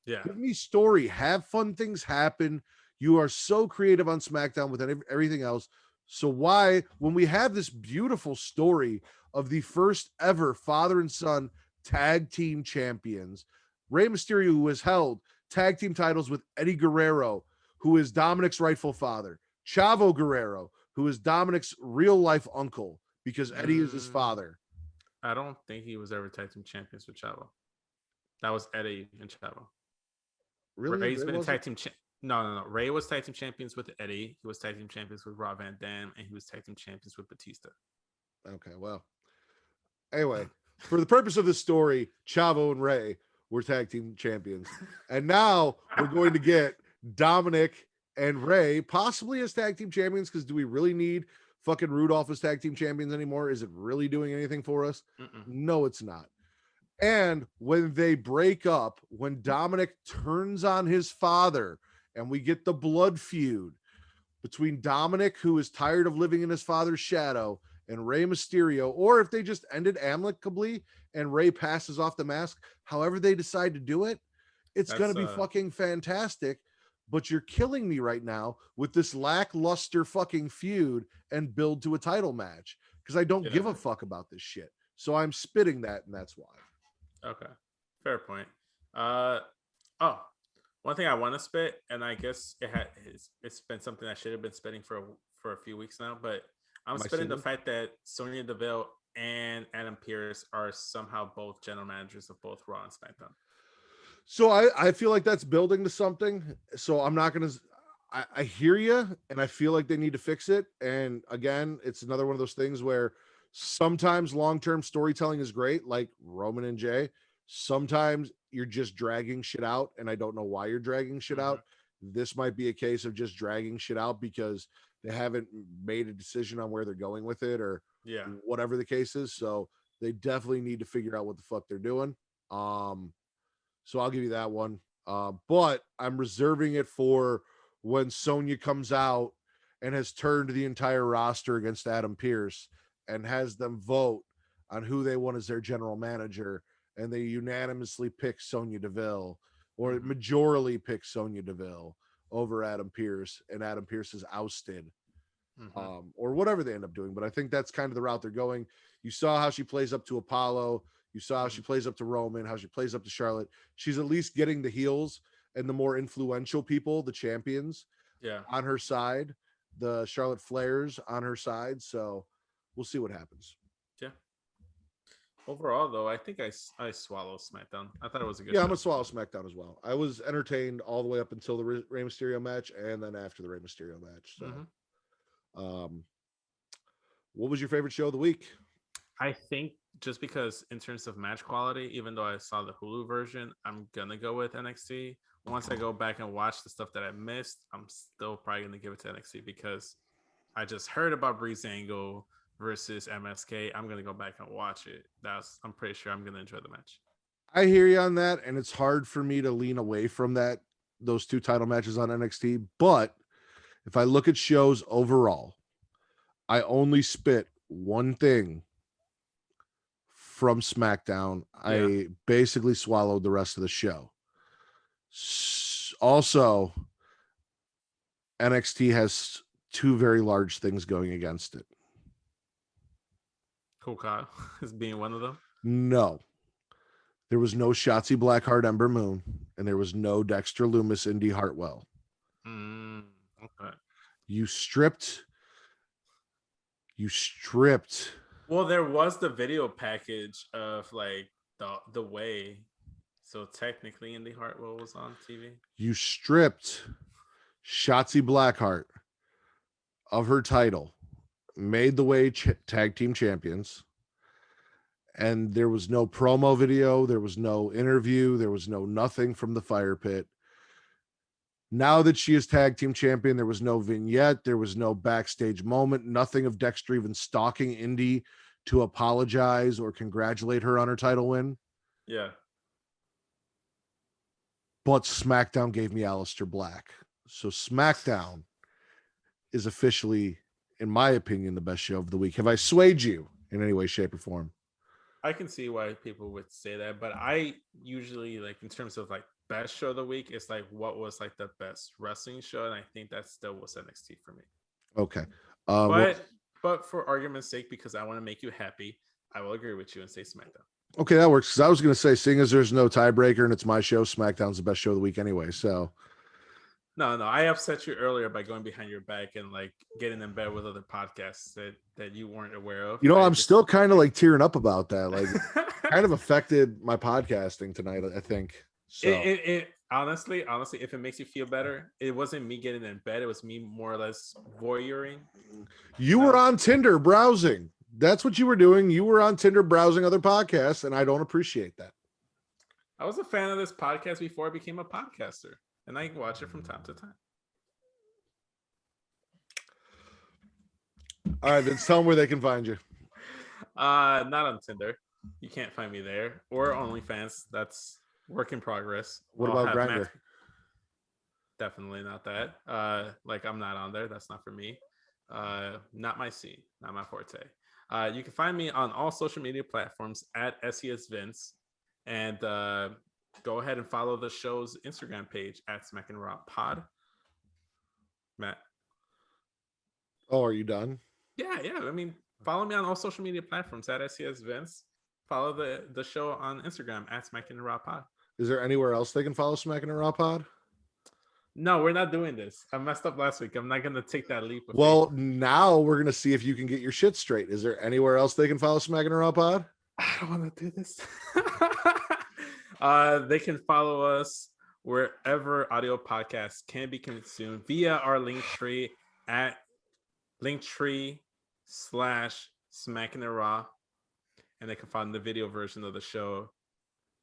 Yeah. Give me story. Have fun things happen. You are so creative on SmackDown with everything else. So why, when we have this beautiful story of the first ever father and son tag team champions, Rey Mysterio, who has held tag team titles with Eddie Guerrero, who is Dominic's rightful father, Chavo Guerrero, who is Dominic's real life uncle, because Eddie is his father. I don't think he was ever tag team champions with Chavo. That was Eddie and Chavo. Really? Ray's been tag team. No. Ray was tag team champions with Eddie. He was tag team champions with Rob Van Dam, and he was tag team champions with Batista. Okay, well. Anyway, for the purpose of this story, Chavo and Ray were tag team champions. And now we're going to get Dominic and Ray possibly as tag team champions, because do we really need fucking Rudolph as tag team champions anymore? Is it really doing anything for us? No, it's not. And when they break up, when Dominic turns on his father and we get the blood feud between Dominic, who is tired of living in his father's shadow, and Rey Mysterio, or if they just ended amicably and Ray passes off the mask, however they decide to do it, it's going to be fucking fantastic. But you're killing me right now with this lackluster fucking feud and build to a title match, because I don't give a fuck about this shit. So I'm spitting that, and that's why. Okay, fair point. One thing I want to spit, and I guess it's been something I should have been spitting for a few weeks now, but I'm spitting the fact that Sonya Deville and Adam Pearce are somehow both general managers of both Raw and SmackDown. So I feel like that's building to something. So I'm not gonna. I hear you, and I feel like they need to fix it. And again, it's another one of those things where sometimes long-term storytelling is great, like Roman and Jay. Sometimes you're just dragging shit out, and I don't know why you're dragging shit out. This might be a case of just dragging shit out because they haven't made a decision on where they're going with it, or whatever the case is. So they definitely need to figure out what the fuck they're doing. So I'll give you that one. But I'm reserving it for when Sonya comes out and has turned the entire roster against Adam Pearce and has them vote on who they want as their general manager, and they unanimously pick Sonya Deville, or majorly pick Sonya Deville over Adam Pearce, and Adam Pearce is ousted, or whatever they end up doing. But I think that's kind of the route they're going. You saw how she plays up to Apollo. You saw how she plays up to Roman, how she plays up to Charlotte. She's at least getting the heels and the more influential people, the champions, on her side, the Charlotte Flairs on her side. So we'll see what happens. Yeah. Overall, though, I think I swallow SmackDown. I thought it was a good show. I'm going to swallow SmackDown as well. I was entertained all the way up until the Rey Mysterio match, and then after the Rey Mysterio match. So, what was your favorite show of the week? I think just because in terms of match quality, even though I saw the Hulu version, I'm going to go with NXT. Once I go back and watch the stuff that I missed, I'm still probably going to give it to NXT because I just heard about Breezango versus MSK. I'm going to go back and watch it. I'm pretty sure I'm going to enjoy the match. I hear you on that, and it's hard for me to lean away from those two title matches on NXT. But if I look at shows overall, I only spit one thing from SmackDown. I basically swallowed the rest of the show. Also, NXT has two very large things going against it. Cool Kyle is being one of them. No, there was no Shotzi Blackheart Ember Moon, and there was no Dexter Lumis Indy Hartwell. Okay. You stripped. Well, there was the video package of like the way. So technically Indy Hartwell was on TV. You stripped Shotzi Blackheart of her title, made the way tag team champions, And there was no promo video. There was no interview. There was no nothing from the fire pit. Now that she is tag team champion, there was no vignette. There was no backstage moment. Nothing of Dexter even stalking Indy to apologize or congratulate her on her title win. Yeah. But SmackDown gave me Aleister Black. So SmackDown is officially, in my opinion, the best show of the week. Have I swayed you in any way, shape, or form? I can see why people would say that, but I usually, like, in terms of like best show of the week, it's like what was like the best wrestling show, and I think that still was NXT for me. Okay. But for argument's sake, because I want to make you happy, I will agree with you and say SmackDown. Okay, that works. Because I was going to say, seeing as there's no tiebreaker and it's my show, SmackDown's the best show of the week anyway. So No, I upset you earlier by going behind your back and like getting in bed with other podcasts that you weren't aware of. I'm still kind of like tearing up about that. Like, kind of affected my podcasting tonight, I think. So it honestly, if it makes you feel better, it wasn't me getting in bed. It was me more or less voyeuring. You were on Tinder browsing. That's what you were doing. You were on Tinder browsing other podcasts, and I don't appreciate that. I was a fan of this podcast before I became a podcaster, and I watch it from time to time. All right, then tell them where they can find you. Not on Tinder. You can't find me there, or OnlyFans. That's work in progress. What about Grindr? Definitely not that. Like, I'm not on there. That's not for me. Not my scene. Not my forte. You can find me on all social media platforms at SES Vince, and go ahead and follow the show's Instagram page at Smackin Raw Pod. Matt. Oh, are you done? Yeah. I mean, follow me on all social media platforms at SES Vince. Follow the show on Instagram at Smackin Raw Pod. Is there anywhere else they can follow Smackin Raw Pod? No, we're not doing this. I messed up last week. I'm not going to take that leap. Well, now we're going to see if you can get your shit straight. Is there anywhere else they can follow Smackin Raw Pod? I don't want to do this. They can follow us wherever audio podcasts can be consumed via our link tree at linktree/SmackinItRaw. And they can find the video version of the show,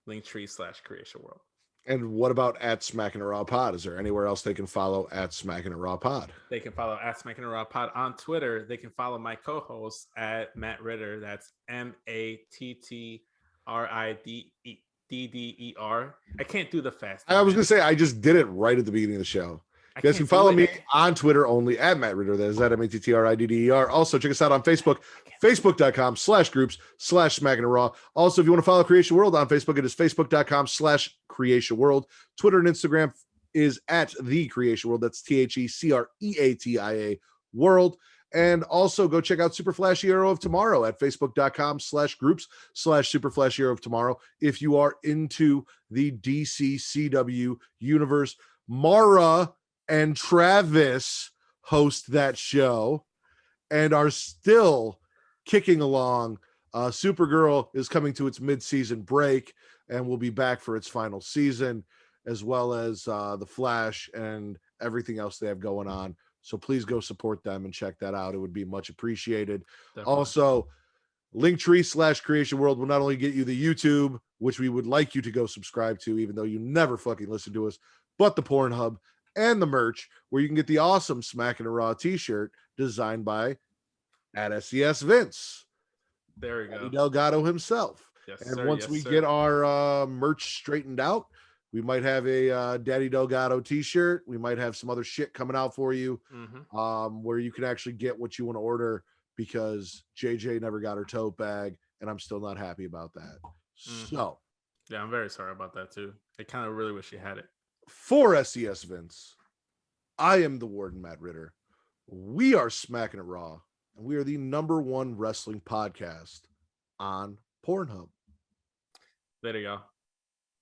linktree/Creation World. And what about at Smackin Raw Pod? Is there anywhere else they can follow at Smackin Raw Pod? They can follow at Smackin Raw Pod on Twitter. They can follow my co-host at Matt Ritter. That's MATTRIDDER. I can't do the fast. I was going to say, I just did it right at the beginning of the show. You guys can follow me on Twitter only at Matt Ritter. That is at MATTRIDDER. Also, check us out on Facebook, facebook.com/groups/Smackin Raw. Also, if you want to follow Creation World on Facebook, it is facebook.com/Creation World. Twitter and Instagram is at The Creation World. That's THECREATIA World. And also go check out Super Flash Hero of Tomorrow at facebook.com/groups/Super Flash Hero of Tomorrow. If you are into the DCCW universe, Mara and Travis host that show and are still kicking along. Supergirl is coming to its mid-season break and will be back for its final season, as well as the Flash and everything else they have going on. So please go support them and check that out. It would be much appreciated. Definitely. Also, Linktree/Creation World will not only get you the YouTube, which we would like you to go subscribe to, even though you never fucking listen to us, but the Pornhub and the merch, where you can get the awesome Smackin' Raw t-shirt designed by at SES Vince. There we go. Delgado himself. Yes, and sir, once we get our merch straightened out, we might have a Daddy Delgado t-shirt. We might have some other shit coming out for you, where you can actually get what you want to order, because JJ never got her tote bag, and I'm still not happy about that. So, yeah, I'm very sorry about that too. I kind of really wish you had it. For SES Vince, I am the Warden, Matt Ritter. We are Smackin' It Raw, and we are the #1 wrestling podcast on Pornhub. There you go.